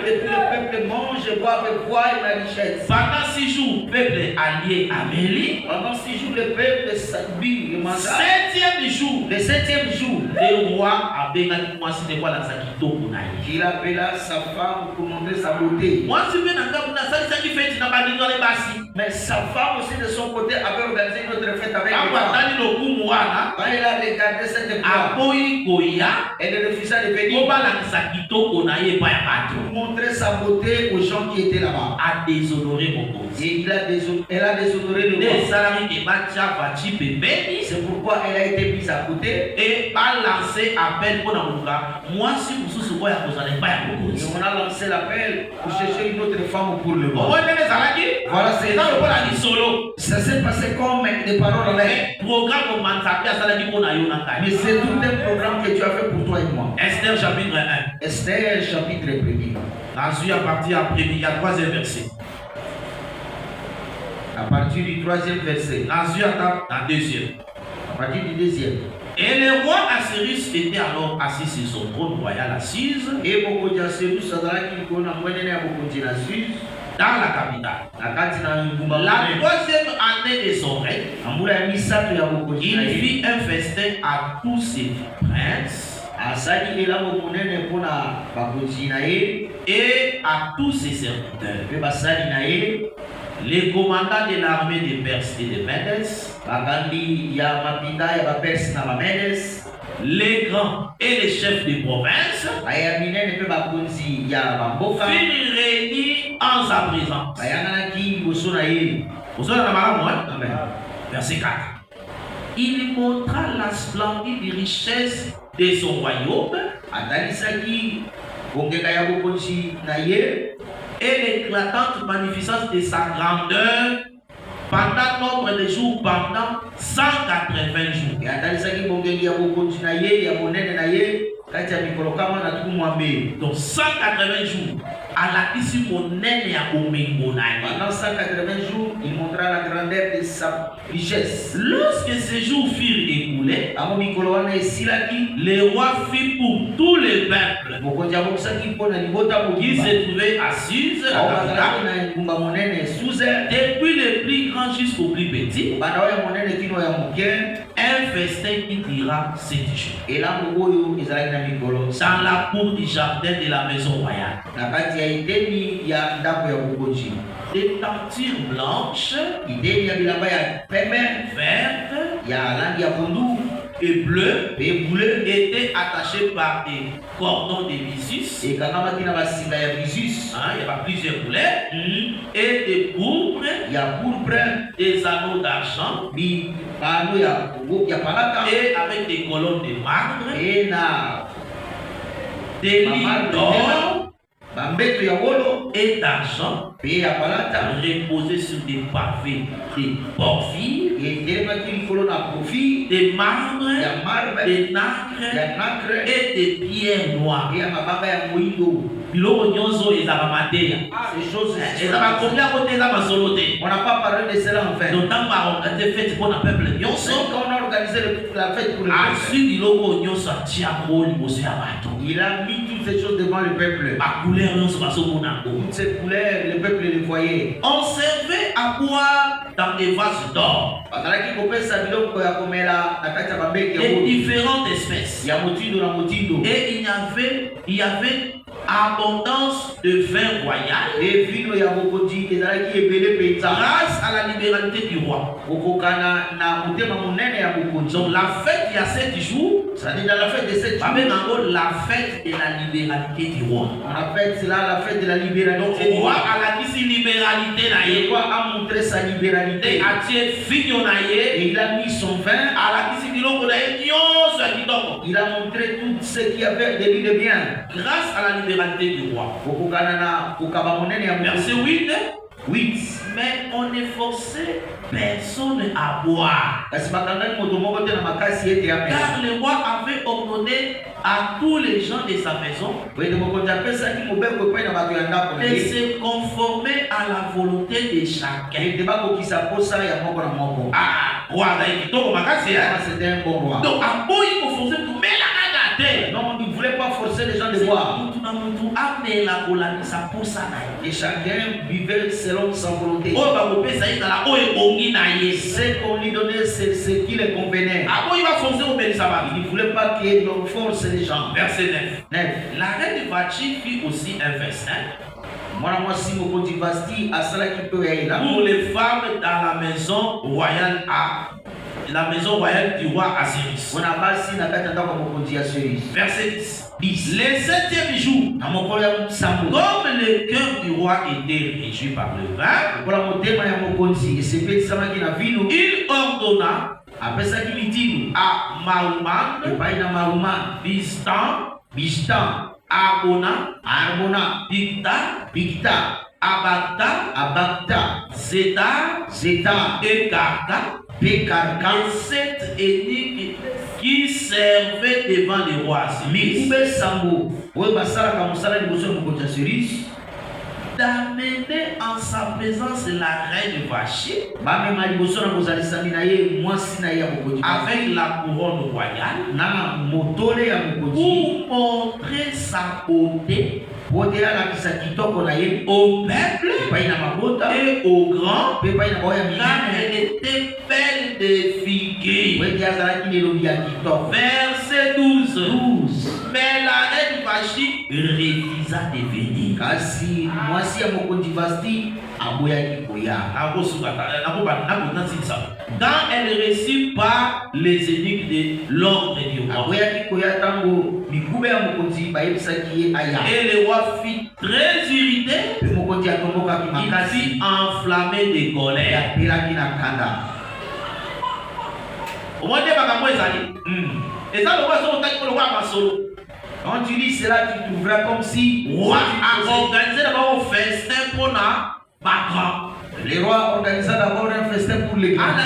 le peuple mange, boit avec quoi et la richesse. Pendant 6 jours, le peuple allié Amélie. Pendant 6 jours, le peuple s'habille et mange. 7e jour, le 7e jour, le roi a béni moi si de quoi la sakito kuna. Il appela sa femme pour montrer sa beauté. Moi si bien na ça qui fait na ba les basi. Mais sa femme aussi de son côté avait organisé une autre fête avec lui. Quand il a regardé cette fête, elle refusa de venir pour montrer sa beauté aux gens qui étaient là-bas. Et elle a déshonoré le roi. C'est pourquoi elle a été mise à côté. Et pas lancé appel pour moi si vous souvenez pas on a lancé l'appel pour chercher une autre femme pour le roi. Voilà, c'est ça s'est passé comme des paroles en l'air. Mais c'est tout un programme que tu as fait pour toi et moi. Esther chapitre 1. Esther chapitre 1. Ensuite à partir du 3e verset. À partir du 3e verset. Ensuite à 2e. À partir du 2e. Et le roi Assyrus était alors assis sur son trône royal assise. Et beaucoup d'Assyrus dans la capitale. La 3e année de son règne, il fit un festin à tous ses princes et à tous ses serviteurs. Les commandants de l'armée de Perse et de Médès, les grands et les chefs de province furent réunis en sa présence. Verset 4. Il montra la splendide richesse de son royaume et l'éclatante magnificence de sa grandeur pendant nombre de jours, pendant 180 jours. Donc 180 jours. Pendant 180 jours, il montra la grandeur de sa richesse. Lorsque ces jours furent écoulés, le roi fit pour tous les peuples qui se trouvaient assis depuis le plus grand jusqu'au plus petit, un festin qui dura 7 jours dans la cour du jardin de la maison royale. des tentures blanches, verte, et bleu étaient attachés par des cordons de byssus. Il y a plusieurs couleurs. Et des pourpres, des anneaux d'argent, et avec des colonnes de marbre, des lignes d'or et d'argent reposés sur des pavés de porphyre, des marbres, des nacre et des pierres noires. Ces choses, on n'a pas parlé de cela en fait. Donc, quand on a peuple, quand on a organisé la fête pour le peuple, il a mis toutes ces choses devant le peuple. Toutes ces couleurs, le peuple les voyait. On servait à boire dans des vases d'or. Et différentes espèces. Et il y avait abondance de vin royal grâce à la libéralité du roi. Donc la fête il y a 7 jours, c'est-à-dire dans la fête de 7 jours, la fête de la libéralité du roi. On appelle cela la fête de la libéralité. Donc le roi a la libéralité, le roi a montré sa libéralité. Et il a mis son vin. Il a montré tout ce qu'il y avait de lui de bien. Grâce à la libéralité du roi. Verset 8. Mais on ne forçait personne à boire. Car le roi avait ordonné à tous les gens de sa maison de se conformer à la volonté de chacun. C'était un bon roi. Donc, non, on ne voulait pas forcer les gens de boire. Et chacun vivait selon sa volonté. Ce qu'on lui donnait, c'est ce qui lui convenait. Il ne voulait pas qu'on force les gens. Verset 9. La reine Vachi fit aussi un festin pour les femmes dans la maison royale du roi Asiris. Verset 10. Le 7e jour, comme le cœur du roi était réjoui par le vin, il ordonna à Mahuman, Bistan, Arbona, Bigta, Abagta, Zeta et Karka, et 7 énigmes qui servaient devant le roi d'amener en sa présence la reine Vachi avec la couronne royale pour montrer sa beauté au peuple et aux grands, car elle était belle de figues. Verset 12. Mais la reine Vachi refusa de venir. Quand elle reçut pas les édicts de l'ordre du roi. Et le roi fut très irrité. Il fut enflammé de colère. Quand tu lis cela, tu trouveras comme si roi a organisé d'abord un festin pour le roi organisa d'abord un festin pour les grands.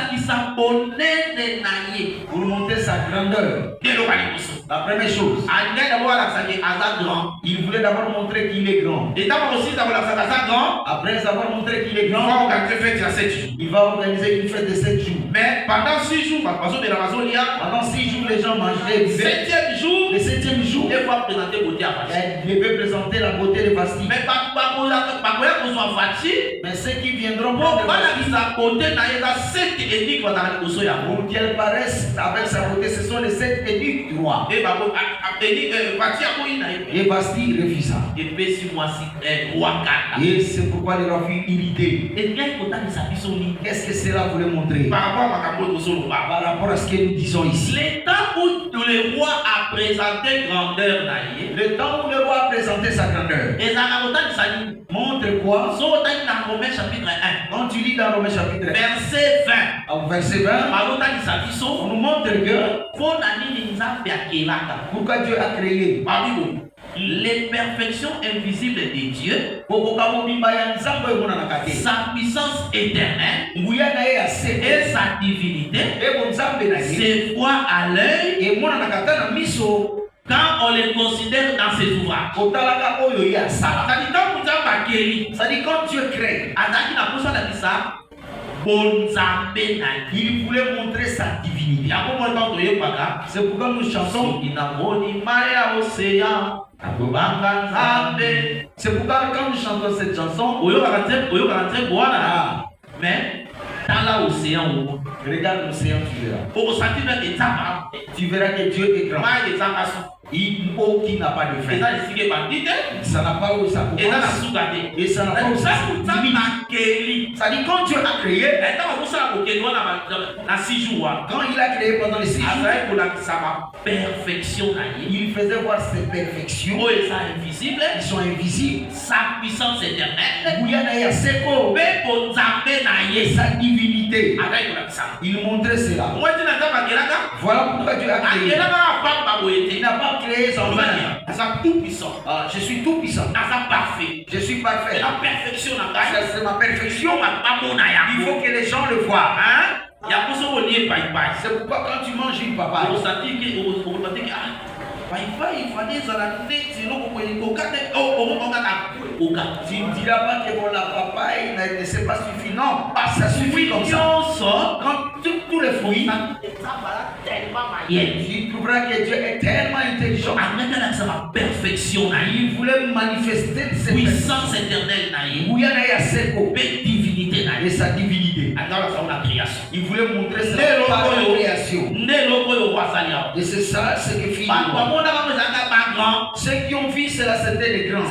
Pour montrer sa grandeur. La première chose, il voulait d'abord montrer qu'il est grand. Après avoir montré qu'il est grand, il va organiser une fête de 7 jours. Mais pendant 6 jours, les gens mangeaient. Le 7e jour, il devait présenter la beauté de Vasti. Mais ceux qui viendront pour Pour qu'elle paraisse avec sa beauté, ce sont les 7 énigmes du roi. Et Vasti refusa. Et c'est pourquoi le roi fut irrité. Qu'est-ce que cela voulait montrer? Par rapport à ce que nous disons ici. Le temps où le roi a présenté grandeur, le temps où le roi a présenté sa grandeur, montre quoi? Quand tu lis dans Romains chapitre 1, verset 20, verset 20, on nous montre que pourquoi Dieu a créé les perfections invisibles de Dieu, sa puissance éternelle et sa divinité se voient à l'œil quand on les considère dans ses ouvrages. C'est-à-dire quand Dieu crée, il voulait montrer sa divinité. C'est pourquoi nous chantons. C'est pourquoi quand nous chantons cette chanson, mais dans l'océan, regarde l'océan, tu verras que Dieu est grand. Qui n'a pas de fin. Ça n'a pas où ça commence. Et ça n'a pas où ça limite. Ça dit quand Dieu a créé, quand il a créé pendant les 6 jours, il faisait voir ses perfections qui sont invisibles, sa puissance éternelle et sa divinité. Il montrait cela. Voilà pourquoi Dieu a créé. Il n'a pas créé sans manière. Je suis tout puissant. Je suis parfait. C'est ma perfection. Il faut que les gens le voient. C'est pourquoi quand tu manges une papaye, tu ne diras pas que la papaye ne s'est pas suffi. Non, ça suffit comme ça. Quand tous les fruits, tu trouveras que Dieu est tellement intelligent. Il voulait manifester cette puissance éternelle divinité et sa divinité. Il voulait montrer sa création. Et c'est ça ce que fit. Ceux qui ont vu cela, c'était les grands.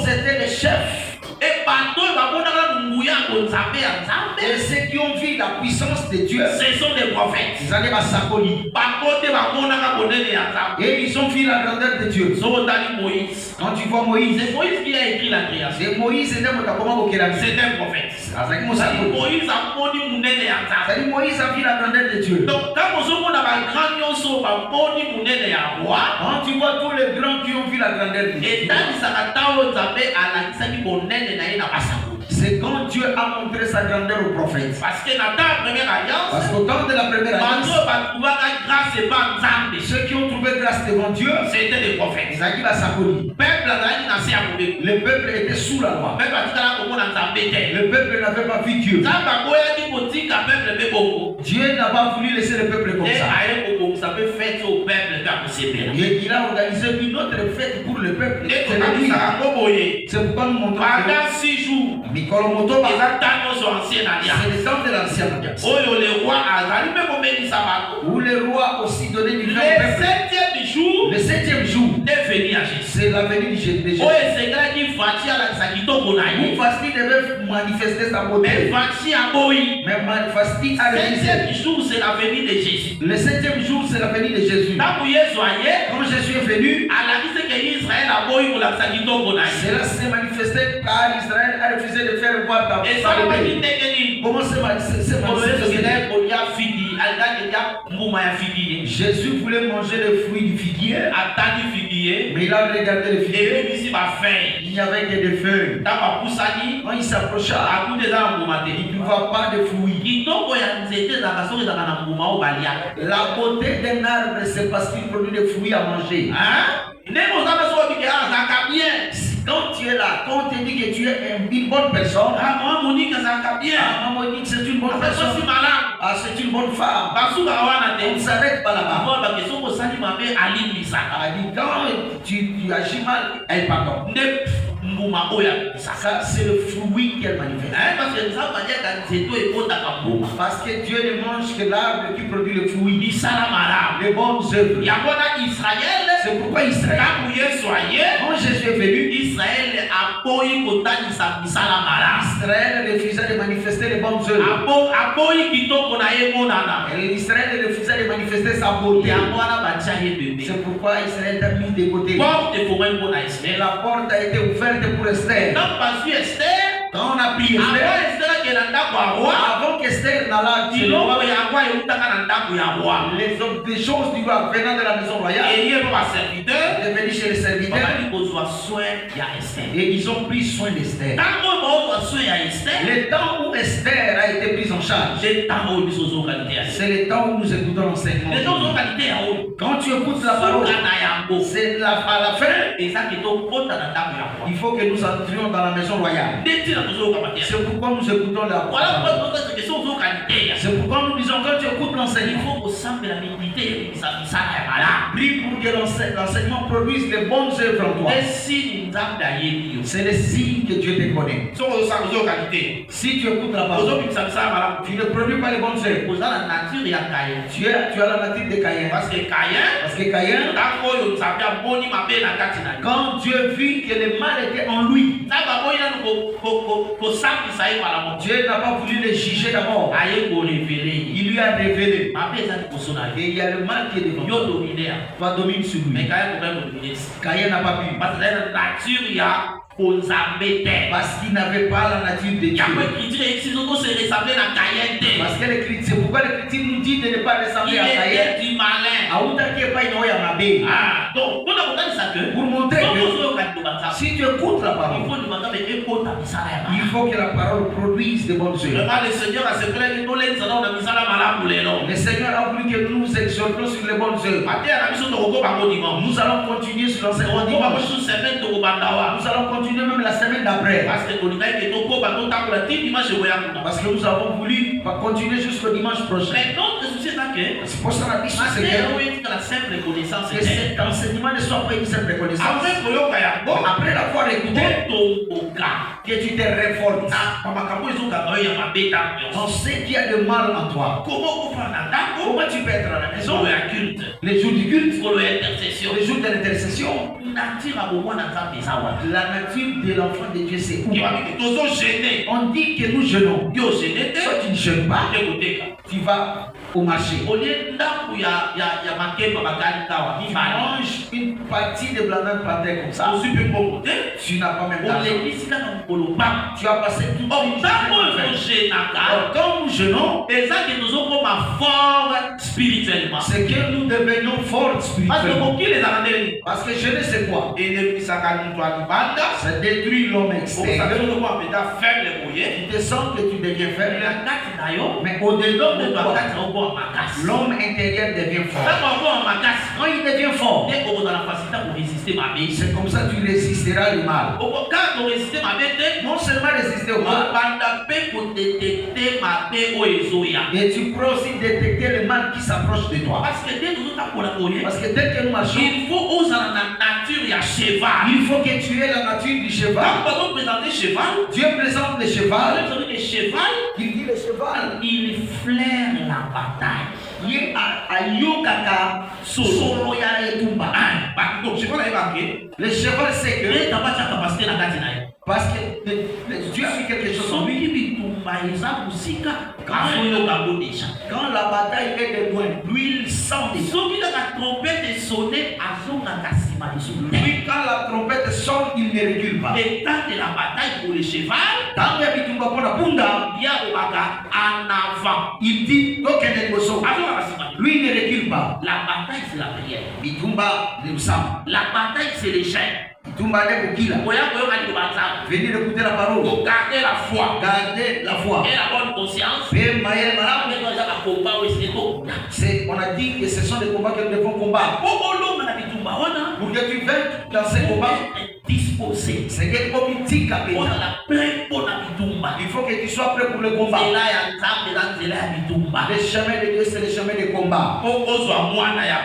C'était les chefs. Et ceux qui ont vu la puissance de Dieu, ce sont des prophètes. Ils allaient à Sakoli. Et ils ont vu la grandeur de Dieu. Quand tu vois Moïse, c'est Moïse qui a écrit la création. C'est Moïse, c'est un prophète. Moïse a vu la grandeur de Dieu. Donc, quand tu vois tous les grands qui ont vu la grandeur de Dieu, c'est quand Dieu a montré sa grandeur aux prophètes. Parce que dans la première alliance, parce qu'au temps de la première alliance, ceux qui ont trouvé grâce devant Dieu, c'était des prophètes. Le peuple était sous la loi. Le peuple n'avait pas vu Dieu. Dieu n'a pas voulu laisser le peuple comme ça. Et il a organisé une autre fête pour le peuple. C'est pourquoi nous montrons pendant 6 jours. C'est le temps de l'ancienne alliance. Où le roi aussi donnait du temps au peuple. Le 7e jour, c'est la venue de Jésus. Où Vasti devait manifester sa beauté. Mais Vasti a c'est la venue de Jésus. Le 7e jour, c'est la venue de Jésus. Quand Jésus est venu, cela s'est manifesté car Israël a refusé de faire voir ta comment c'est manifesté? Jésus voulait manger les fruits du figuier, mais il a regardé le figuier. Il n'y avait que des feuilles. Quand il s'approcha, il ne voit pas de fruits. La beauté d'un arbre, c'est parce qu'il produit des fruits à manger. Quand tu es là, quand on te dit que tu es une bonne personne, maman dit que c'est une bonne personne, c'est une bonne femme, on ne s'arrête pas là-bas. Quand tu agis mal, elle pardonne. Ça, c'est le fruit qu'elle manifeste. Parce que Dieu ne mange que l'arbre qui produit le fruit. Les bonnes œuvres. C'est pourquoi Israël, quand Jésus est venu, Israël refusait de manifester les bonnes œuvres. Israël refusait de manifester sa beauté. C'est pourquoi Israël a mis de côté. Et la porte a été ouverte pour Esther. Quand on a pris Esther, avant qu'Esther n'alla les choses du roi venant de la maison royale, est venu chez les serviteurs et ils ont pris soin d'Esther. Le temps où Esther a été prise en charge, c'est le temps où nous écoutons l'enseignement. Quand tu écoutes la parole, c'est à la fin, il faut que nous entrions dans la maison royale. C'est pourquoi nous écoutons la parole. C'est pourquoi nous disons, quand tu écoutes l'enseignement, prie pour que l'enseignement produise les bonnes œuvres en toi. C'est le signe que Dieu te connaît. Si tu écoutes la parole, tu ne produis pas les bonnes œuvres. Tu as la nature de Caïn. Parce que Caïn, quand Dieu vit que le mal était en lui, Dieu n'a pas voulu le juger d'abord. Il lui a révélé. Et il y a le mal qui est devant toi. Toi domine sur lui. Caïn n'a pas pu. Parce qu'il n'avait pas la nature de Dieu. Parce que c'est pourquoi l'Écriture nous dit de ne pas ressembler à Caïn. Pour montrer que si tu écoutes la parole, il faut que la parole produise de bonnes œuvres. Le Seigneur a voulu que nous nous exhortions sur les bonnes œuvres. Nous allons continuer sur l'enseignement dimanche. Nous allons continuer même la semaine d'après. Parce que nous avons voulu continuer jusqu'au dimanche prochain. C'est pour ça que cet enseignement ne soit pas une simple connaissance. Après l'avoir écouté, que tu te révoltes dans ce qui a de mal en toi. Comment tu peux être à la maison, les jours du culte, les jours de l'intercession? La nature de l'enfant de Dieu, c'est où? On dit que nous jeûnons. Toi, tu ne jeûnes pas. Tu vas au marché. Tu manges une partie de banane par terre comme ça. Tu n'as pas même d'argent. Tu as passé tout le temps. Quand nous jeûnons, c'est que nous devenons forts spirituellement. Parce que jeûner, c'est quoi? Ça détruit l'homme extérieur. Tu te sens que tu deviens faible. Mais au-dedans de toi, l'homme intérieur devient fort. Quand il devient fort, c'est comme ça que tu résisteras au mal. Non seulement résister au mal, mais tu pourras aussi détecter le mal qui s'approche de toi. Parce que dès que nous marchons, il faut que tu aies la nature du cheval. Dieu présente le cheval. Il dit le cheval, il flaire la bataille. Le cheval sait que parce que Dieu a fait quelque chose en lui. Quand la bataille est de loin, lui il sent des lui, quand la trompette sonne, il ne recule pas. Le temps de la bataille pour le cheval, il dit lui il ne recule pas. La bataille c'est la prière. La bataille c'est les chaînes. Venez écouter la parole. Garder la foi. Garder la foi. Et la bonne conscience. On a dit que ce sont des combats que nous devons combattre. Pour que tu vainques dans ces combats, disposé. Seigneur, politique à On a la prêt pour la bitumba. il faut que tu sois prêt pour le combat. C'est là il y a bitumba. Le chemin de Dieu, c'est le chemin de combat. Pour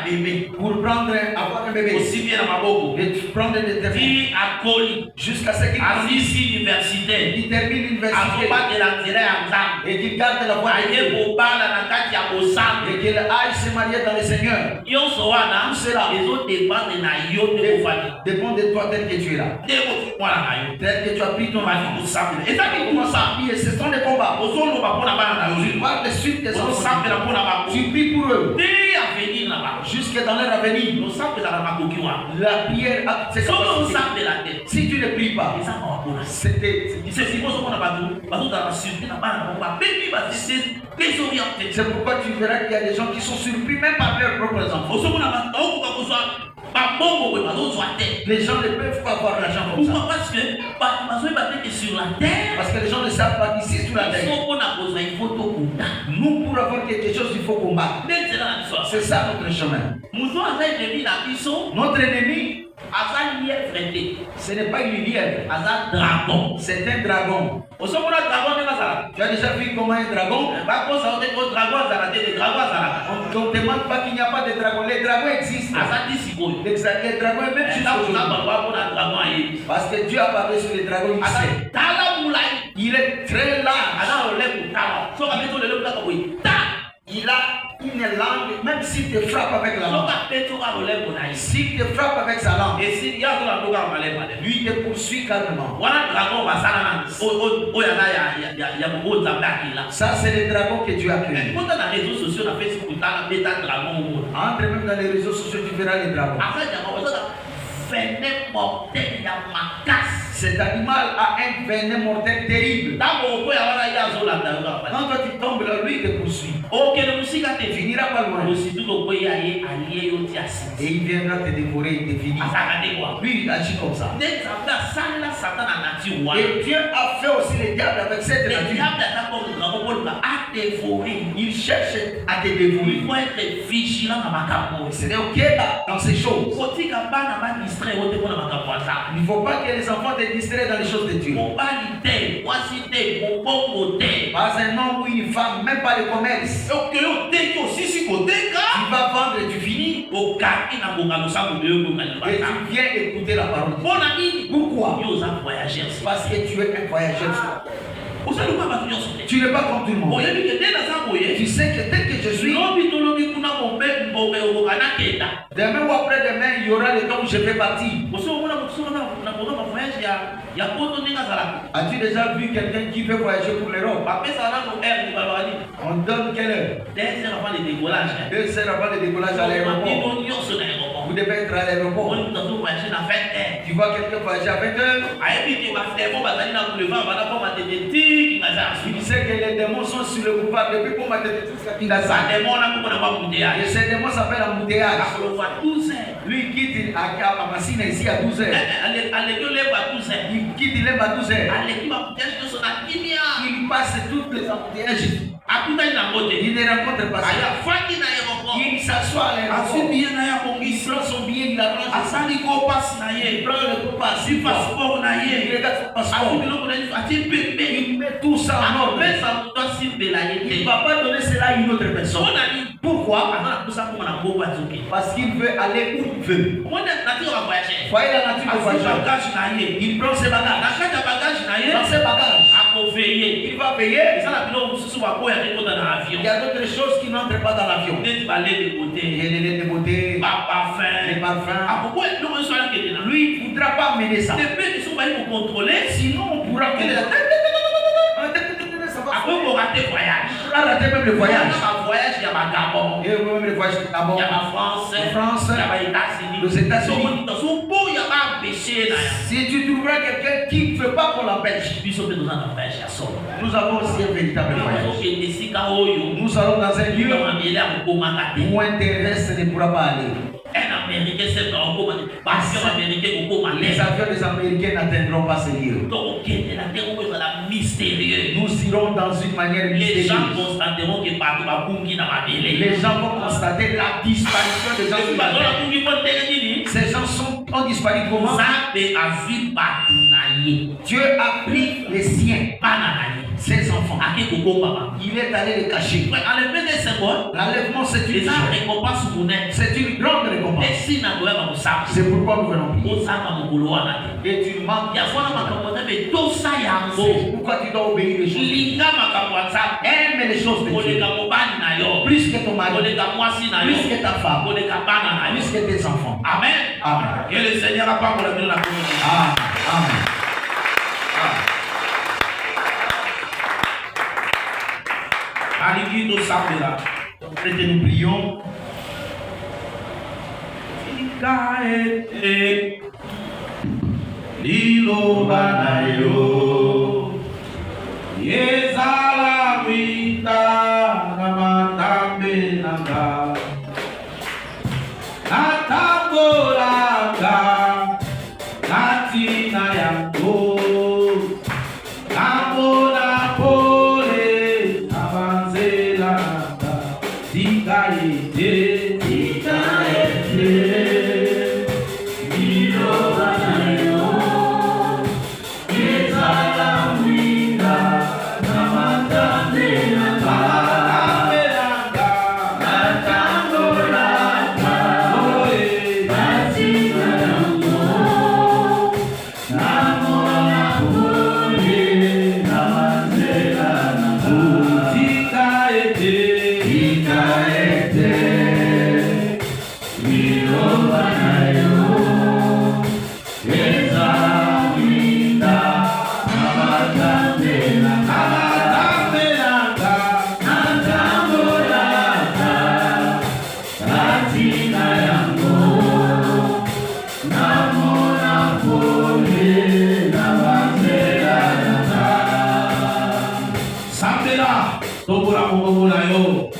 bébé. Pour avoir un bébé, Aussi bien à Maboko. et prendre des terres Qui a collé. jusqu'à ce qu'il Assisi universitaire. qui termine l'université Azoba de la terre à Nzam. et qu'il garde la voie de Aye Dieu bobala na kati ya bosambe. et qu'il aille se marier dans le Seigneur. Nyonso wana Cela ezodépendre na yo nde kofani. dépend de toi tel que tu es là. Nde kofumwana na yo. Tel que tu as pris ton Basi enfant. kosambela. Eza bitumba. Et ce sont des combats. Ozoloba mpona bana na yo. Tu parles de suite des enfants. Ozosambela mpona bango. Tu pries pour eux. Nde avenir na bango. Jusque dans leur avenir. Osambela na makoki wana. La prière a ses Soki capacités. osambela te. Si tu ne pries pas, Eza mawa mpona. c'était. C'est ozomona bato bazozala basurpris na bana na bango babebi désorienté. C'est pourquoi tu verras qu'il y a des gens qui sont surpris même par leurs propres enfants. ozomona bato baokoka kozwa babongo boye bazozwa te. Les gens ne peuvent pas avoir l'argent comme ça. Pourquoi? Parce que bato bazoyeba te que sur la terre Parce que les gens ne savent pas qu'ici sur la terre, so mpona kozwa ifo tokuta nous pour avoir quelque chose, il faut combattre. nde nzela na biso. C'est ça notre chemin. moto aza ennemi na biso Notre ennemi, aza lièvre te, ce n'est pas une lièvre, aza dragon. c'est un dragon. ozomona dragon ndenge azalaka. Tu as déjà vu comment un dragon? bakosa ote ko dragon azala te, le dragon azalaka. On ne demande pas qu'il n'y a pas de dragon. Les dragons existent. aza ti sikoyo. Les dragons, même ntango jusqu'aujourd'hui. na bango mpona dragon ayebi. Parce que Dieu a parlé sur les dragons aza ici. tala molai. Il est très large. aza loleko tala. soki apeti oleleko kaka boye ta. Il a une langue, même s'il te frappe avec la langue. soki apeti oka loleko na ye. S'il te frappe avec sa langue, esi ya azola ndokaka malema te. lui te poursuit calmement. wana dragon basala na oyo aza ya mobo nzambe akila. Ça, c'est les dragons que Dieu a créés. kota na réseaux sociaux na Facebook tala beta dragon omona. Entre même dans les réseaux sociaux, tu verras les dragons. aza jango ozoka venin mortel ya makasi. Cet animal a un venin mortel terrible. ntango okoya wana ye azolanda yo kaka. Quand toi tu tombes là, lui il te poursuit. okende mosika te. Tu finiras pas loin. ositu tokoya ye alie yo ti asiti. Et il viendra te dévorer et te finir. azalaka te kwa. Lui, il agit comme ça. nde nzambe asalela satan na nature wana. Et Dieu a fait aussi le diable avec cette le nature. diable aza comme dragon koluka adévorer. Il cherche à te il dévorer. faut être vigilant na makambo. Ce n'est ok dans ces choses. kotika bana badistrait yo te mpona makambo ya nzambe. Il ne faut pas que les enfants te distraient dans les choses de Dieu. mobali te mwasi te mobongo te. Pas un homme ou une femme, même pas le commerce. oke oteki osisi koteka. Tu vas vendre et tu finis. okaki na ngongano sango de yo ngongani Et bata. tu viens écouter la parole. mpona nini? Pourquoi? yo oza voyageur. Parce que tu es un voyageur. osaluka bato nyonso te. Tu n'es pas comme tout le monde. oyebi ke nde naza boye. Tu sais que tel que je suis, lobi tolobi kuna mbombe okoka nakenda. demain ou après-demain, il y aura le temps où je vais partir. osi omona moto soki na programme ya voyage ya poto ndenge azalaka. As-tu déjà vu quelqu'un qui veut voyager pour l'Europe? bapesaka nano aire balobaka nini. On donne quelle heure? 2 heures avant le décollage. 2 heures avant le décollage à l'aéroport. bino nyonso na aéroport. Vous devez être à l'aéroport. omoni moto azovoyage na 20 heures. Tu vois quelqu'un voyager à 20 heures. ayebi te bafremo bazali na boulevard bana mpo matete tiki ngaza ya Tu suki. sais que les démons sont sur le boulevard depuis pour mater jusqu'à Kinshasa. bademona komona bamuteyage. Et ces démons s'appellent embouteillage. akolofa 12 heures. Lui, il quitte à Massina ici à 12 heures. aleki oleba 12 heures. Il quitte, il lève à 12 heures. aleki bamuteyage nyonso na kimia. Il passe toutes les embouteillages. akutani nango te. Il ne rencontre pas ça. aya fandi na aéroport. Il s'assoit à l'aéroport. asi bien na ya Il kongisi. prend son billet, il arrange. asali ko pasi na Il ye. prend le coup par asi passeport na Il ye. regarde son asi passeport. biloko na ye atie pepe. Il met tout ça en ordre. apesa moto asimbela ye Il ne te. va pas donner cela à une autre personne. mpona nini? Pourquoi? aza na posa koma na mbongo azoke. Parce qu'il veut aller où il veut. omoni nature ya voyageur. Voyez la nature du asi voyageur. bagage na ye. Il prend ses na bagages. kati ya bagage na ye Dans ses bagages, akoveye. il va payer. eza na biloko mosusu bakoyaka ekota na avion. Il y a d'autres choses qui n'entrent pas dans l'avion. neti balede Il kote. y a les lettres de beauté, baparfum. les parfums. akokoya biloko nyonso wana kende na Lui, il ne voudra pas mener ça. depuis biso bayi kocontrôle. Sinon, on pourra akokoka te voyage. rater même le voyage. voyage ya bagabon. Et même le voyage d'abord. ya bafrance. France, ya baétats-unis. aux États-Unis. soboya baempêche na ya. Si tu trouveras quelqu'un qui ne veut pas qu'on l'empêche, biso mpe toza na voyage ya solo. nous avons aussi un véritable voyage. ozokende esika oyo Nous allons dans un lieu na mabele akokomaka te. où un terrestre ne pourra pas aller. un américain sepe akokoma te. bavion américain kokoma Les te. avions des Américains n'atteindront pas ce lieu. tokokendela te oyo ezala mystérieux. Nous irons dans une manière les gens mystérieuse. constateront que bato babungi na mabele. Les gens vont constater la disparition des gens sur la bato terre. babungi mpo ndenge nini. Ces gens sont ont disparu comment? Dieu a pris les siens, ses enfants. Il est allé les cacher. L'enlèvement, c'est une grande récompense. C'est pourquoi nous venons prier. Et tu manques. C'est pourquoi tu dois obéir les choses. Aime les choses de Dieu. Plus que ton mari, plus que ta femme, plus que tes enfants. Amen. Amen. Que le Seigneur a pas pour la communauté. Amen. Amen. Aligido Sapela. Et nous prions. Ikaete Lilo Banayo Yezala Wita Namatambe Nanga Natambolaka Natina Yango Namona Pole Avanzela Nanga Tikaete Tikaete Lilo Banayo Yezala Wita Namatambe Nanga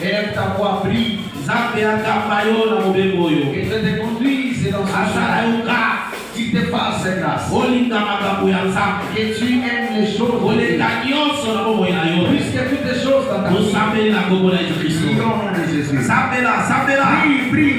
Élève ta voix, prie. Que Dieu te conduise dans ce chemin. Qu'il te fasse grâce. Que tu aimes les choses. Plus que toutes les choses dans ta vie. Prions Prions de Jésus. Prie, prie.